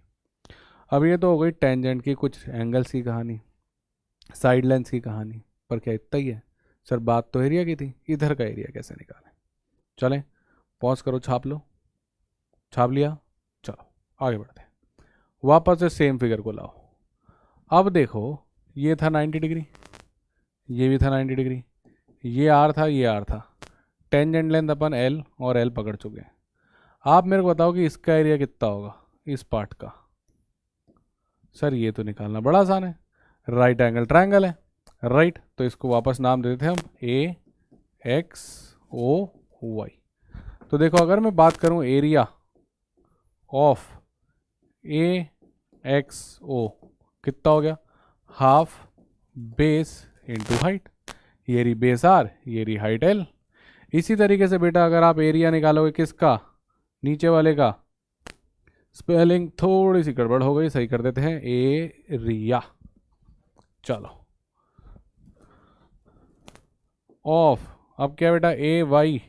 अब ये तो हो गई टेंजेंट की कुछ एंगल्स की कहानी, साइड लेंस की कहानी। पर क्या इतना ही है सर, बात तो एरिया की थी, इधर का एरिया कैसे निकालें। चलें, पॉज करो, छाप लो, छाप लिया, चलो आगे बढ़ते हैं। वापस से सेम फिगर को लाओ। अब देखो ये था 90 डिग्री, ये भी था 90 डिग्री, ये आर था ये आर था, टेंजेंट लेंथ अपन एल और एल पकड़ चुके हैं। आप मेरे को बताओ कि इसका एरिया कितना होगा इस पार्ट का। सर ये तो निकालना बड़ा आसान है, राइट एंगल ट्रायंगल है, राइट। तो इसको वापस नाम देते हैं हम ए एक्स ओ वाई। तो देखो अगर मैं बात करूं एरिया ऑफ ए एक्स ओ कितना हो गया, हाफ बेस इनटू हाइट, ये रही बेस आर ये रही हाइट एल। इसी तरीके से बेटा अगर आप एरिया निकालोगे किसका, नीचे वाले का, स्पेलिंग थोड़ी सी गड़बड़ हो गई, सही कर देते हैं, एरिया। चलो ऑफ, अब क्या बेटा ए वाई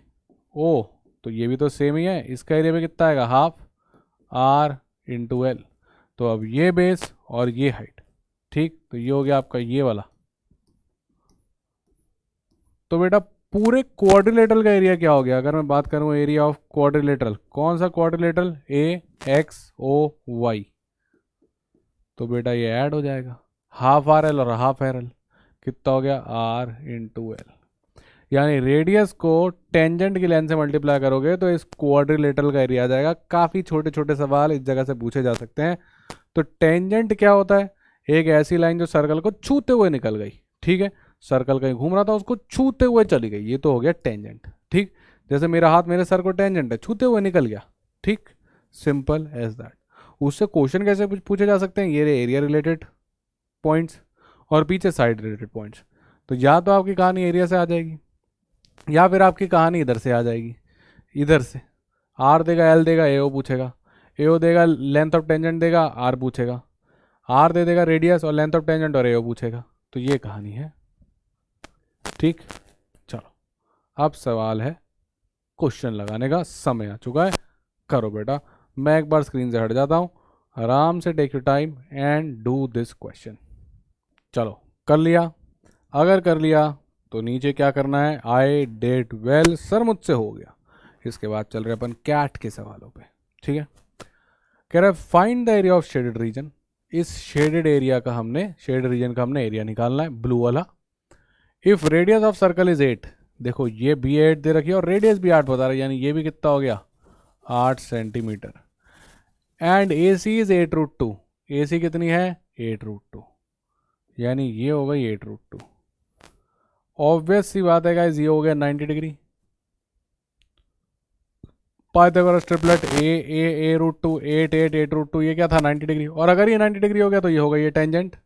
ओ, तो ये भी तो सेम ही है, इसका एरिया भी कितना आएगा, हाफ आर इंटू एल। तो अब ये बेस और ये हाइट, ठीक, तो ये हो गया आपका ये वाला। तो बेटा पूरे क्वाड्रिलेटरल का एरिया क्या हो गया, अगर मैं बात करूं एरिया ऑफ क्वाड्रिलेटरल, कौन सा क्वाड्रिलेटरल, ए एक्स ओ वाई, तो बेटा ये ऐड हो जाएगा, हाफ आर एल और हाफ आर एल, कितना हो गया, आर इंटू एल। यानी रेडियस को टेंजेंट की लेंथ से मल्टीप्लाई करोगे तो इस क्वाड्रिलेटरल का एरिया आ जाएगा। काफ़ी छोटे छोटे सवाल इस जगह से पूछे जा सकते हैं। तो टेंजेंट क्या होता है, एक ऐसी लाइन जो सर्कल को छूते हुए निकल गई, ठीक है, सर्कल कहीं घूम रहा था उसको छूते हुए चली गई, ये तो हो गया टेंजेंट। ठीक, जैसे मेरा हाथ मेरे सर को टेंजेंट है, छूते हुए निकल गया, ठीक, सिंपल एज दैट। उससे क्वेश्चन कैसे पूछे जा सकते हैं, ये एरिया रिलेटेड पॉइंट्स और पीछे साइड रिलेटेड पॉइंट्स। तो या तो आपकी कहानी एरिया से आ जाएगी या फिर आपकी कहानी इधर से आ जाएगी, इधर से आर देगा एल देगा ए ओ पूछेगा, ए ओ देगा लेंथ ऑफ टेंजेंट देगा आर पूछेगा, आर दे देगा रेडियस और लेंथ ऑफ टेंजेंट और ए ओ पूछेगा। तो ये कहानी है, ठीक। चलो अब सवाल है, क्वेश्चन लगाने का समय आ चुका है, करो बेटा मैं एक बार स्क्रीन से हट जाता हूँ, आराम से take your time and do this question. चलो कर लिया? अगर कर लिया तो नीचे क्या करना है, आई डिड वेल सर मुझसे हो गया। इसके बाद चल रहे अपन कैट के सवालों पे, ठीक है। कह रहा है find the area of shaded region. इस शेडेड एरिया का हमने, शेडेड रीजन का हमने एरिया निकालना है, ब्लू वाला। If radius of circle is 8, देखो ये भी 8 दे रखी है और रेडियस भी 8 बता रहा है, यानी ये भी कितना हो गया 8 centimetre. And A C is 8√2, A C कितनी है 8√2, यानी ये हो गई 8√2। ऑब्वियस सी बात है गाइस, ये हो गया 90 डिग्री। पाइथागोरस ट्रिपलेट ए√2 8 8 8√2, ये क्या था 90 डिग्री। और अगर ये 90 डिग्री हो गया तो ये होगा ये टेंजेंट।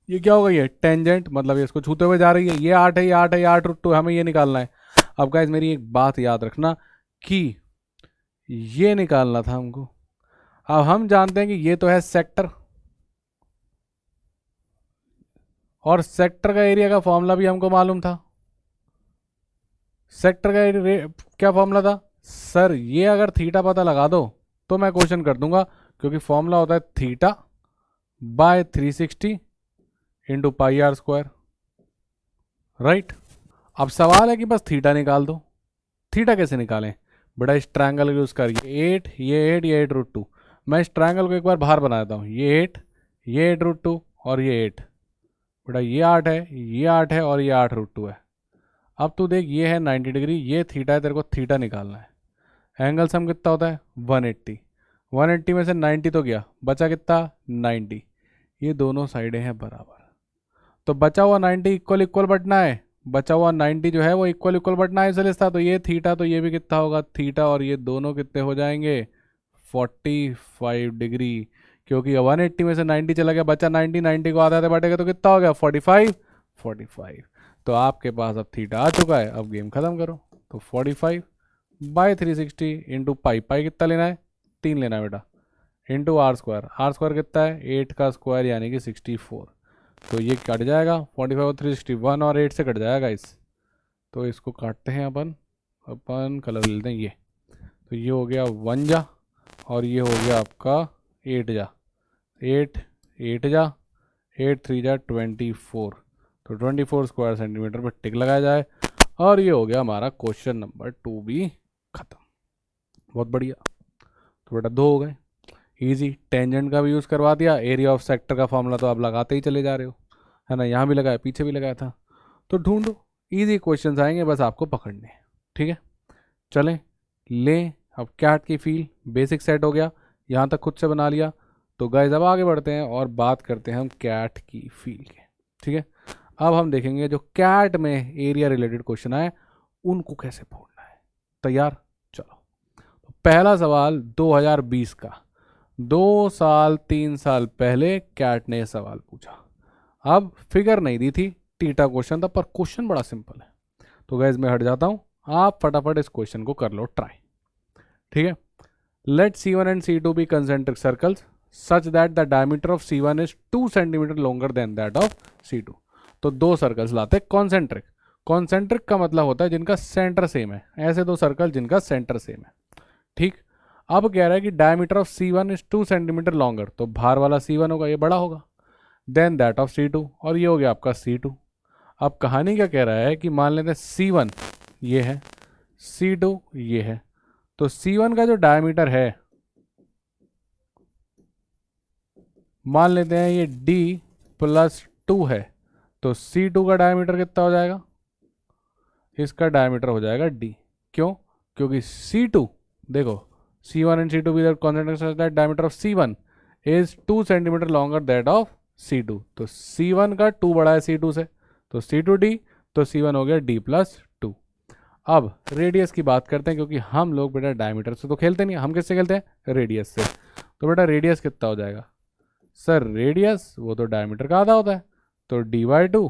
ये क्या होगा ये टेंजेंट, मतलब ये इसको छूते हुए जा रही है। ये 8 है, ये 8 है, ये 8√2, हमें ये निकालना है। अब गाइस मेरी एक बात याद रखना कि ये निकालना था हमको। अब हम जानते हैं कि ये तो है सेक्टर, और सेक्टर का एरिया का फॉर्मूला भी हमको मालूम था। सेक्टर का क्या फॉर्मूला था सर, ये अगर थीटा पता लगा दो तो मैं क्वेश्चन कर दूंगा, क्योंकि फॉर्मूला होता है theta by 360 into pi r square, right. अब सवाल है कि बस थीटा निकाल दो। थीटा कैसे निकालें बेटा, इस ट्रायंगल यूज करिए, 8 ये 8 ये 8√2। मैं इस ट्रायंगल को एक बार बाहर बना देता हूँ, ये 8 ये 8√2 और ये 8। बेटा ये 8 है, ये 8 है और ये 8√2 है। अब तू देख, ये है 90 डिग्री, ये थीटा है, तेरे को थीटा निकालना है। एंगल सम कितना होता है 180, 180 में से 90 तो गया, बचा कितना 90। ये दोनों साइडें हैं बराबर, तो बचा हुआ 90 इक्वल इक्वल बटना है। बचा हुआ 90 जो है वो इक्वल इक्वल बटना है इसलिए था, तो ये थीटा, तो ये भी कितना होगा थीटा, और ये दोनों कितने हो जाएंगे 45 डिग्री। क्योंकि 180 में से 90 चला गया, बचा 90, 90 को आधा आधा बांटेगा तो कितना हो गया 45 45। तो आपके पास अब थीटा आ चुका है, अब गेम खत्म करो। तो 45 बाई 360 इंटू पाई, पाई कितना लेना है 3 लेना है बेटा, into r square, r square कितना है 8 का स्क्वायर यानी कि 64। तो ये कट जाएगा 45 और 361 और 8 से कट जाएगा इस, तो इसको काटते हैं अपन कलर ले लेते हैं ये। तो ये हो गया 1 जा और ये हो गया आपका 8 जा, 8 8 जा 8 3 जा 24, तो 24 स्क्वायर सेंटीमीटर पर टिक लगाया जाए। और ये हो गया हमारा क्वेश्चन नंबर 2 भी खत्म। बहुत बढ़िया, तो बेटा 2 हो गए। इजी, टेंजेंट का भी यूज़ करवा दिया, एरिया ऑफ सेक्टर का फॉर्मूला तो आप लगाते ही चले जा रहे हो, है ना, यहाँ भी लगाया पीछे भी लगाया था। तो ढूंढो, इजी क्वेश्चंस आएंगे, बस आपको पकड़ने हैं, ठीक है। चलें लें, अब कैट की फील बेसिक सेट हो गया, यहाँ तक खुद से बना लिया। तो गाइस अब आगे बढ़ते हैं और बात करते हैं हम कैट की फील के, ठीक है। अब हम देखेंगे जो कैट में एरिया रिलेटेड क्वेश्चन आए उनको कैसे ढूंढना है। तैयार, चलो। तो पहला सवाल 2020 का, 2 साल 3 साल पहले कैट ने यह सवाल पूछा। अब फिगर नहीं दी थी, टीटा क्वेश्चन था, पर क्वेश्चन बड़ा सिंपल है। तो गाइस मैं हट जाता हूं, आप फटाफट इस क्वेश्चन को कर लो ट्राई, ठीक है। Let C1 and C2 be concentric circles such that the diameter of C1 is 2 centimetre longer than that of C2। तो 2 सर्कल्स लाते कॉन्सेंट्रिक, कॉन्सेंट्रिक का मतलब होता है जिनका सेंटर सेम है, ऐसे 2 सर्कल जिनका सेंटर सेम है, ठीक। अब कह रहा है कि diameter of C1 is 2 centimetre longer, तो बाहर वाला C1 होगा, ये बड़ा होगा, देन दैट ऑफ C2, और ये हो गया आपका C2। अब कहानी क्या कह रहा है कि मान लेते हैं C1 ये है, C2 ये है, तो C1 का जो डायमीटर है मान लेते हैं ये D+2 है, तो C2 का डायमीटर कितना हो जाएगा, इसका डायमीटर हो जाएगा D। क्यों, क्योंकि C2 देखो C1 एंड C2 भी concentric diameter of C1 is 2 centimetre longer that of C2, तो C1 का 2 बड़ा है C2 से, तो C2D, तो C1 हो गया D+2। अब रेडियस की बात करते हैं, क्योंकि हम लोग बेटा डायमीटर से तो खेलते नहीं, हम किससे खेलते हैं रेडियस से। तो बेटा रेडियस कितना हो जाएगा सर, रेडियस वो तो डायमीटर का आधा होता है, तो D/2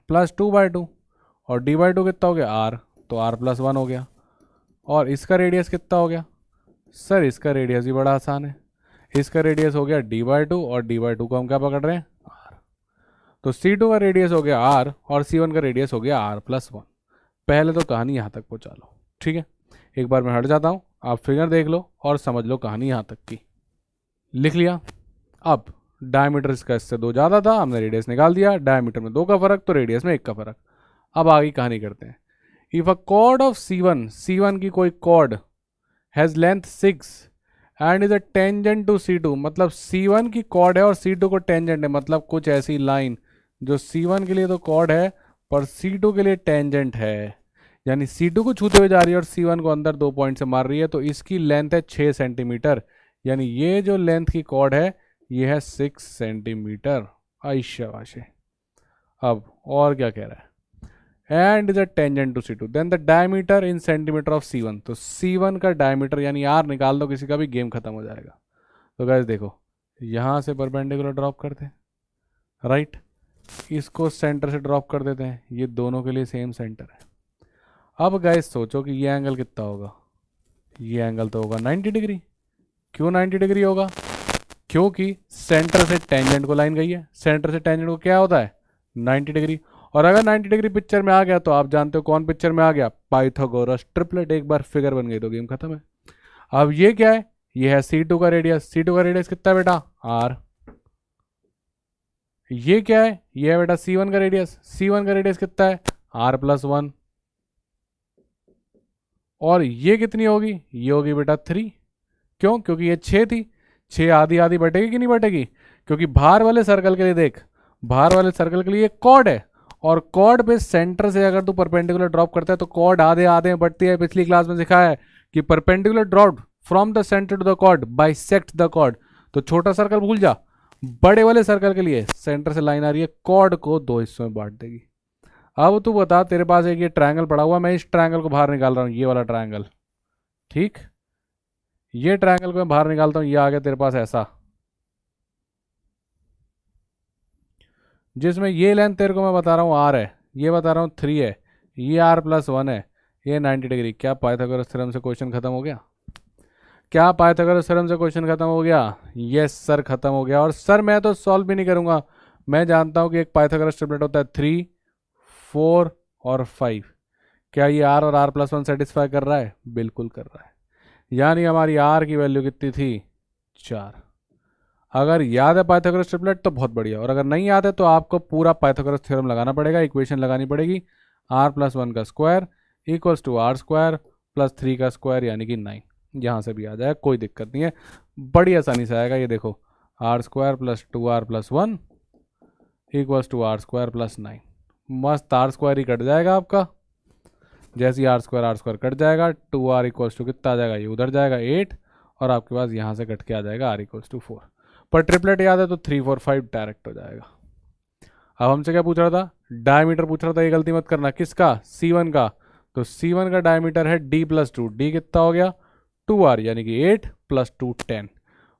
+ 2/2, और D/2 कितना हो गया R, तो R+1 हो गया। और इसका रेडियस कितना हो गया सर, इसका रेडियस भी बड़ा आसान है, इसका रेडियस हो गया D/2 और D/2 को हम क्या पकड़ रहे हैं R। तो C2 का रेडियस हो गया R और C1 का रेडियस हो गया R+1। पहले तो कहानी यहाँ तक पहुँचा लो, ठीक है। एक बार मैं हट जाता हूँ, आप फिगर देख लो और समझ लो कहानी यहाँ तक की। लिख लिया। अब डायमीटर इसका इससे 2 ज़्यादा था, हमने रेडियस निकाल दिया, डायमीटर में 2 का फर्क तो रेडियस में 1 का फर्क। अब आगे कहानी करते हैं। If a cord of C1 की कोई chord has length 6 and is a tangent to C2, मतलब C1 की कॉर्ड है और C2 को टेंजेंट है, मतलब कुछ ऐसी लाइन जो C1 के लिए तो कॉर्ड है पर C2 के लिए टेंजेंट है, यानी C2 को छूते हुए जा रही है और C1 को अंदर 2 पॉइंट से मार रही है, तो इसकी लेंथ है 6 सेंटीमीटर, यानी ये जो लेंथ की कॉर्ड है ये है 6 सेंटीमीटर। आइशाबाशे। अब और क्या कह रहा है, and is a tangent to C2 then the diameter in centimetre of C1, तो C1 का डायमीटर यानी R निकाल दो, किसी का भी गेम खत्म हो जाएगा। तो गाइस देखो, यहाँ से परपेंडिकुलर ड्रॉप करते हैं, राइट, इसको सेंटर से ड्रॉप कर देते हैं, ये दोनों के लिए सेम सेंटर है। अब गाइस सोचो कि ये एंगल कितना होगा, ये एंगल तो होगा 90 डिग्री। क्यों 90 डिग्री होगा, क्योंकि सेंटर से टेंजेंट को लाइन गई है, सेंटर से टेंजेंट को क्या होता है 90 डिग्री, और अगर 90 डिग्री पिक्चर में आ गया तो आप जानते हो कौन पिक्चर में आ गया, पाइथागोरस ट्रिपलेट, एक बार फिगर बन गई तो गेम खत्म है। अब ये क्या है, ये है C2 का रेडियस, C2 का रेडियस कितना है बेटा R। ये क्या है, ये है बेटा C1 का रेडियस, C1 का रेडियस कितना है R+1, और ये कितनी होगी, ये होगी बेटा 3। क्यों, क्योंकि ये 6 थी, 6 आधी आधी बटेगी कि नहीं बटेगी, क्योंकि बाहर वाले सर्कल के लिए देख, बाहर वाले सर्कल के लिए कॉर्ड है, और कॉर्ड पे सेंटर से अगर तू परपेंडिकुलर ड्रॉप करता है तो कॉर्ड आधे आधे में बढ़ती है। पिछली क्लास में सिखाया है कि perpendicular drop from the centre to the chord bisect the chord, तो छोटा सर्कल भूल जा, बड़े वाले सर्कल के लिए सेंटर से लाइन आ रही है, कॉर्ड को 2 हिस्सों में बांट देगी। अब तू बता, तेरे पास एक ये ट्रायंगल पड़ा हुआ, मैं इस ट्रायंगल को बाहर निकाल रहा हूँ, ये वाला ट्रायंगल, ठीक, ये ट्रायंगल को मैं बाहर निकालता हूँ, ये आ गया तेरे पास ऐसा, जिसमें ये लेंथ तेरे को मैं बता रहा हूँ R है, ये बता रहा हूँ 3 है, ये R+1 है, ये 90 डिग्री। क्या पाइथागोरस थ्योरम से क्वेश्चन खत्म हो गया, क्या पाइथागोरस थ्योरम से क्वेश्चन खत्म हो गया, यस सर खत्म हो गया। और सर मैं तो सॉल्व भी नहीं करूंगा, मैं जानता हूँ कि एक पाइथागोरस ट्रिपलेट होता है 3, 4 और 5। क्या ये R और R+1 सेटिस्फाई कर रहा है, बिल्कुल कर रहा है, यानी हमारी R की वैल्यू कितनी थी 4। अगर याद है पाइथागोरस ट्रिपलेट तो बहुत बढ़िया, और अगर नहीं याद है तो आपको पूरा पाइथागोरस थ्योरम लगाना पड़ेगा, इक्वेशन लगानी पड़ेगी, R+1 का स्क्वायर इक्वल्स टू R² + 3 का स्क्वायर यानी कि 9। यहाँ से भी आ जाएगा, कोई दिक्कत नहीं है, बड़ी आसानी से आएगा। ये देखो R² + 2R+1 equals to R² + 9, मस्त R² ही कट जाएगा आपका, जैसे ही R² कट जाएगा 2R इक्वल्स टू कितना आ जाएगा, ये उधर जाएगा 8, और आपके पास यहाँ से कट के आ जाएगा R इक्वल्स टू 4। पर ट्रिपलेट याद है तो 3, 4, 5 डायरेक्ट हो जाएगा। अब हमसे क्या पूछ रहा था, डायमीटर पूछ रहा था, ये गलती मत करना, किसका, C1 का, तो C1 का डायमीटर है D+2, D कितना हो गया 2R, यानी कि 8 + 2 10।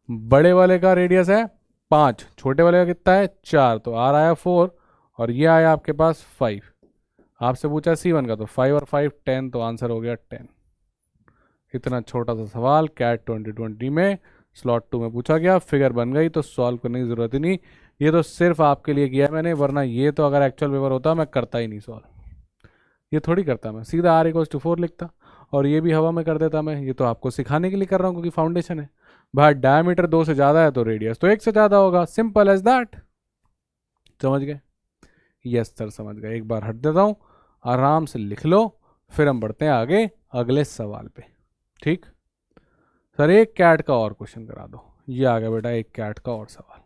बड़े वाले का रेडियस है 5, छोटे वाले का कितना है 4, तो R आया 4 और ये आया आपके पास 5। आपसे पूछा C1 का, तो 5 और 5 10, तो आंसर हो गया 10। इतना छोटा सा सवाल कैट 2020 में स्लॉट 2 में पूछा गया, फिगर बन गई, तो सॉल्व करने की ज़रूरत ही नहीं, ये तो सिर्फ आपके लिए किया है मैंने, वरना ये तो अगर एक्चुअल पेपर होता मैं करता ही नहीं सॉल्व, ये थोड़ी करता, मैं सीधा R = 4 लिखता, और ये भी हवा में कर देता मैं, ये तो आपको सिखाने के लिए कर रहा हूँ क्योंकि फाउंडेशन है। भाई डायमीटर 2 से ज़्यादा है तो रेडियस तो 1 से ज़्यादा होगा, सिंपल एज दैट। समझ गए, यस सर समझ गए। एक बार हट देता हूँ, आराम से लिख लो, फिर हम बढ़ते हैं आगे अगले सवाल पे, ठीक। सर एक कैट का और क्वेश्चन करा दो, ये आ गया बेटा एक कैट का और सवाल।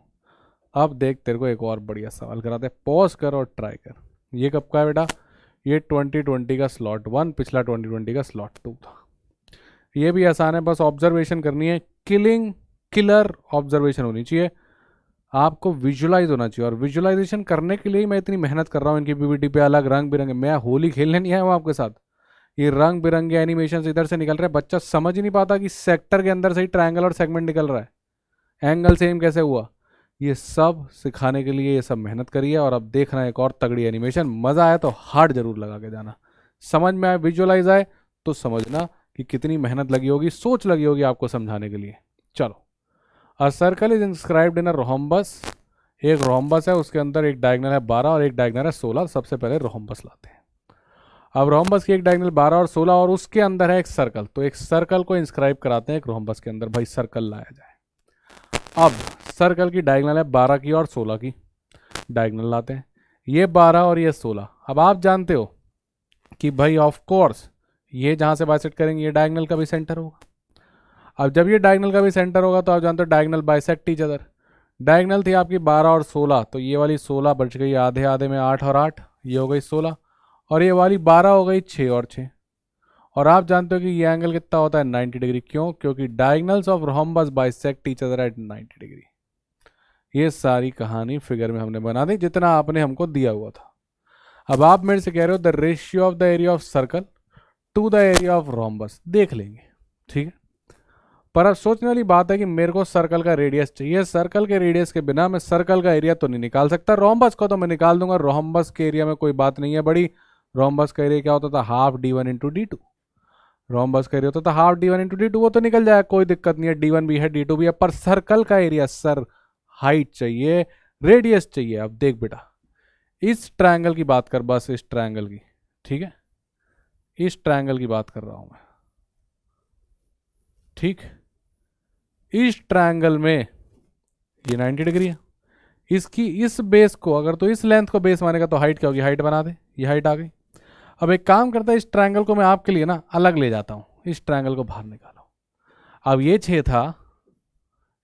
अब देख तेरे को एक और बढ़िया सवाल कराते हैं, पॉज कर और ट्राई कर। ये कब का है बेटा, ये 2020 का स्लॉट 1, पिछला 2020 का स्लॉट 2 था। ये भी आसान है, बस ऑब्जर्वेशन करनी है, किलर ऑब्जर्वेशन होनी चाहिए, आपको विजुलाइज होना चाहिए, और विजुलाइजेशन करने के लिए मैं इतनी मेहनत कर रहा हूँ इनकी पीपीटी पे, अलग रंग बिरंगे, मैं होली खेलने नहीं आया हूँ आपके साथ, ये रंग बिरंगे एनिमेशन इधर से निकल रहे हैं, बच्चा समझ ही नहीं पाता कि सेक्टर के अंदर से ही ट्रायंगल और सेगमेंट निकल रहा है, एंगल सेम कैसे हुआ, ये सब सिखाने के लिए ये सब मेहनत करी है। और अब देखना एक और तगड़ी एनिमेशन, मज़ा आया तो हार्ट जरूर लगा के जाना, समझ में आए विजुअलाइज आए तो समझना कि कितनी मेहनत लगी होगी, सोच लगी होगी आपको समझाने के लिए। चलो, a circle is inscribed in a rhombus, एक रोहम्बस है उसके अंदर एक डायगनल है 12 और एक डायगनल है 16, सबसे पहले रोहम्बस लाते हैं। अब रोम्बस की एक डायगोनल 12 और 16 और उसके अंदर है एक सर्कल, तो एक सर्कल को इंस्क्राइब कराते हैं एक रोम्बस के अंदर, भाई सर्कल लाया जाए। अब सर्कल की डायगोनल है 12 की और 16 की, डायगोनल लाते हैं, ये 12 और ये 16। अब आप जानते हो कि भाई ऑफ कोर्स ये जहां से बाइसेक्ट करेंगे ये डायगोनल का भी सेंटर होगा। अब जब ये डायगोनल का भी सेंटर होगा तो आप जानते हो diagonal bisect each other. Diagonal थी आपकी 12 और 16, तो ये वाली 16 बच गई आधे आधे में, 8 और 8, ये हो गई 16, और ये वाली 12 हो गई 6 और 6। और आप जानते हो कि ये एंगल कितना होता है 90 डिग्री। क्यों? क्योंकि diagonals of rhombus bisect each other at 90 degree. ये सारी कहानी फिगर में हमने बना दी जितना आपने हमको दिया हुआ था। अब आप मेरे से कह रहे हो the ratio of the area of circle to the area of rhombus, देख लेंगे, ठीक है। पर अब सोचने वाली बात है कि मेरे को सर्कल का रेडियस चाहिए, सर्कल के रेडियस के बिना मैं सर्कल का एरिया तो नहीं निकाल सकता। रोम्बस को तो मैं निकाल दूंगा, रोम्बस के एरिया में कोई बात नहीं है बड़ी। रोम्बस का एरिया क्या होता था? Half d1 into d2। Rhombus का एरिया होता था हाफ d1 इंटू d2, वो तो निकल जाएगा, कोई दिक्कत नहीं है, d1 भी है d2 भी है। पर सर्कल का एरिया सर, हाइट चाहिए, रेडियस चाहिए। अब देख बेटा, इस ट्रायंगल की बात कर, बस इस ट्रायंगल की, ठीक है, इस ट्रायंगल की बात कर रहा हूं मैं, ठीक। इस ट्रायंगल में ये 90 डिग्री है, इसकी इस बेस को अगर तो इस लेंथ को बेस मानेगा तो हाइट क्या होगी? हाइट बना दे, ये हाइट आ गई। अब एक काम करता है, इस ट्रायंगल को मैं आपके लिए ना अलग ले जाता हूं, इस ट्रायंगल को बाहर निकालो। अब ये 6 था,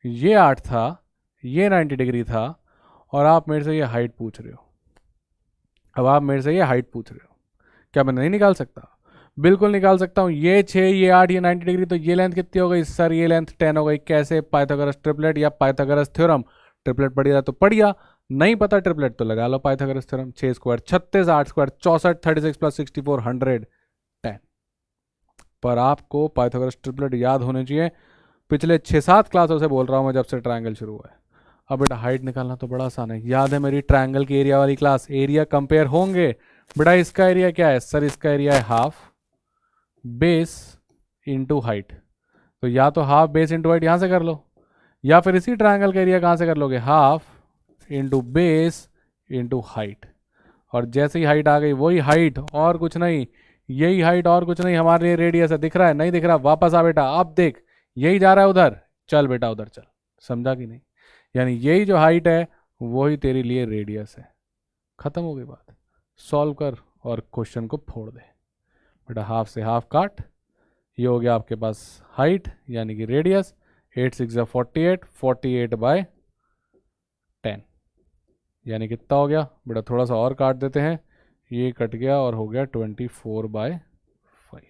ये 8 था, ये 90 डिग्री था, और आप मेरे से ये हाइट पूछ रहे हो। अब आप मेरे से ये हाइट पूछ रहे हो, क्या मैं नहीं निकाल सकता? बिल्कुल निकाल सकता हूँ। ये 6, ये 8, ये 90 डिग्री, तो ये लेंथ कितनी हो गई सर? ये लेंथ 10 हो गई। कैसे? पाइथागोरस ट्रिपलेट या पाइथागोरस थ्योरम। ट्रिपलेट पढ़िया तो पढ़िया, नहीं पता ट्रिपलेट तो लगा लो Pythagoras theorem. 6 square 36, 8 square 64, 36 plus 64 110। पर आपको पाइथागोरस ट्रिपलेट याद होने चाहिए, पिछले 6-7 क्लासों से बोल रहा हूँ मैं, जब से ट्रायंगल शुरू हुआ है। अब बेटा हाइट निकालना तो बड़ा आसान है, याद है मेरी ट्रायंगल की एरिया वाली क्लास, एरिया कंपेयर होंगे। बेटा इसका एरिया क्या है सर? इसका एरिया है हाफ बेस इंटू हाइट। तो या तो हाफ बेस इंटू हाइट यहां से कर लो, या फिर इसी ट्रायंगल का एरिया कहां से कर लोगे? Half into base into height. और जैसे ही हाइट आ गई, वही हाइट और कुछ नहीं, यही हाइट और कुछ नहीं, हमारे लिए रेडियस है। दिख रहा है? नहीं दिख रहा? वापस आ बेटा, अब देख, यही जा रहा है उधर, चल बेटा उधर चल। समझा कि नहीं? यानी यही जो हाइट है वही तेरे लिए रेडियस है। खत्म हो गई बात। सॉल्व कर और क्वेश्चन को फोड़ दे बेटा, हाफ से हाफ काट, ये हो गया आपके पास हाइट यानी कि रेडियस। 8 6 48, 48 बाय 10 यानी कितना हो गया बेटा? थोड़ा सा और काट देते हैं, ये कट गया और हो गया 24 बाय 5।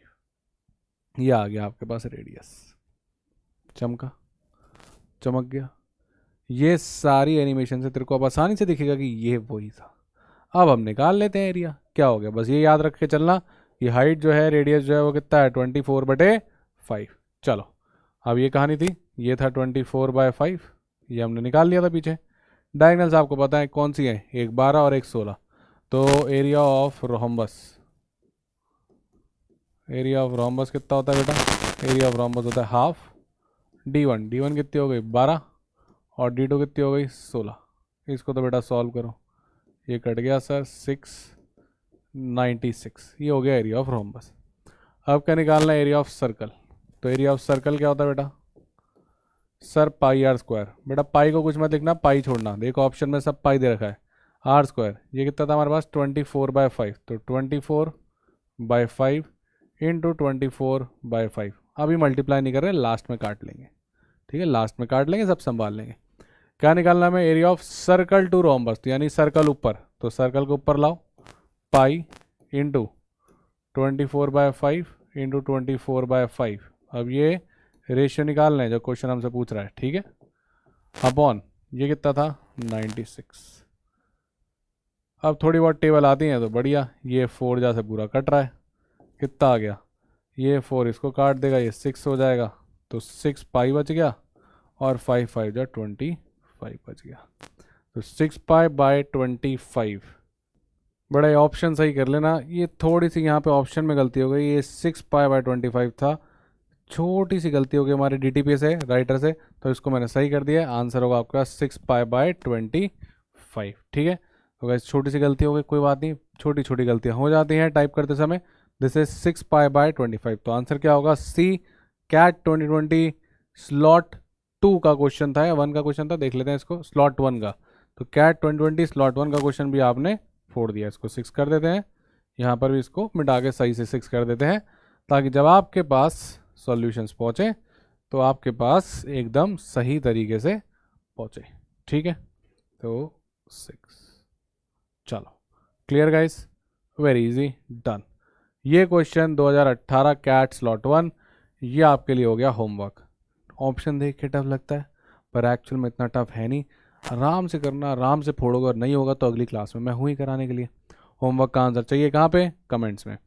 ये आ गया आपके पास रेडियस। चमका, चमक गया। ये सारी एनिमेशन से तेरे को अब आसानी से दिखेगा कि ये वही था। अब हम निकाल लेते हैं एरिया। क्या हो गया? बस ये याद रख के चलना, ये हाइट जो है, रेडियस जो है वो कितना है? 24/5। चलो, अब ये कहानी थी, ये था 24/5, ये हमने निकाल लिया था पीछे। डायगोनल्स आपको पता है कौन सी है? एक 12 और एक 16। तो area of rhombus, area of rhombus कितना होता है बेटा? एरिया ऑफ रोम्बस होता है हाफ d1। d1 कितनी हो गई? 12, और d2 कितनी हो गई? 16। इसको तो बेटा सॉल्व करो, ये कट गया सर 696। ये हो गया एरिया ऑफ रोम्बस। अब क्या निकालना है? Area of circle. तो एरिया ऑफ सर्कल क्या होता है बेटा? Sir pi r square. बेटा पाई को कुछ मत लिखना, पाई छोड़ना, देखो ऑप्शन में सब पाई दे रखा है। आर स्क्वायर ये कितना था हमारे पास? 24/5। तो 24/5 इंटू 24/5। अभी मल्टीप्लाई नहीं कर रहे, लास्ट में काट लेंगे, ठीक है, लास्ट में काट लेंगे, सब संभाल लेंगे। क्या निकालना है? Area of circle to rhombus, यानी सर्कल ऊपर, तो सर्कल को ऊपर लाओ, पाई इंटू 24/5 इंटू 24/5। अब ये रेशियो निकालना है जो क्वेश्चन हमसे पूछ रहा है, ठीक है, अपॉन ये कितना था? 96। अब थोड़ी बहुत टेबल आती हैं तो बढ़िया, ये 4 जा से पूरा कट रहा है, कितना आ गया? ये 4 इसको काट देगा, ये 6 हो जाएगा, तो 6 पाई बच गया, और 5 5 जा 25 बच गया। तो 6 पाई बाय 25। बड़ा ये ऑप्शन सही कर लेना, ये थोड़ी सी यहाँ पे ऑप्शन में गलती हो गई, ये 6 पाई बाय 25 था, छोटी सी गलती हो गई हमारे DTP से, राइटर से, तो इसको मैंने सही कर दिया। आंसर होगा आपका 6 पाई बाय 25, ठीक है। तो गाइस छोटी सी गलती हो गई, कोई बात नहीं, छोटी छोटी गलतियां हो जाती हैं टाइप करते समय। This is 6 पाई/25। तो आंसर क्या होगा? सी, कैट 2020 स्लॉट 2 का क्वेश्चन था या 1 का क्वेश्चन था, देख लेते हैं इसको, स्लॉट 1 का। तो कैट 2020 स्लॉट 1 का क्वेश्चन भी आपने फोड़ दिया, इसको 6 कर देते हैं, यहाँ पर भी इसको मिटा के सही से 6 कर देते हैं, ताकि जब आपके पास सॉल्यूशंस पहुँचे तो आपके पास एकदम सही तरीके से पहुँचे। ठीक है, तो 6। चलो, clear guys, very easy, done. ये क्वेश्चन 2018 कैट स्लॉट 1, ये आपके लिए हो गया होमवर्क। ऑप्शन देख के टफ लगता है, पर एक्चुअल में इतना टफ है नहीं, आराम से करना, आराम से फोड़ोगे, और नहीं होगा तो अगली क्लास में मैं हूँ ही कराने के लिए। होमवर्क का आंसर चाहिए कहाँ पे? कमेंट्स में।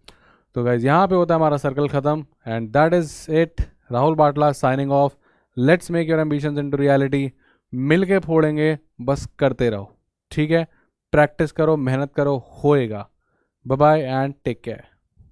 तो गाइज यहाँ पे होता है हमारा सर्कल खत्म, and that is it. Rahul Batla signing off. Let's make your ambitions into reality. मिल के फोड़ेंगे, बस करते रहो, ठीक है? प्रैक्टिस करो, मेहनत करो, होएगा। Bye bye and take care.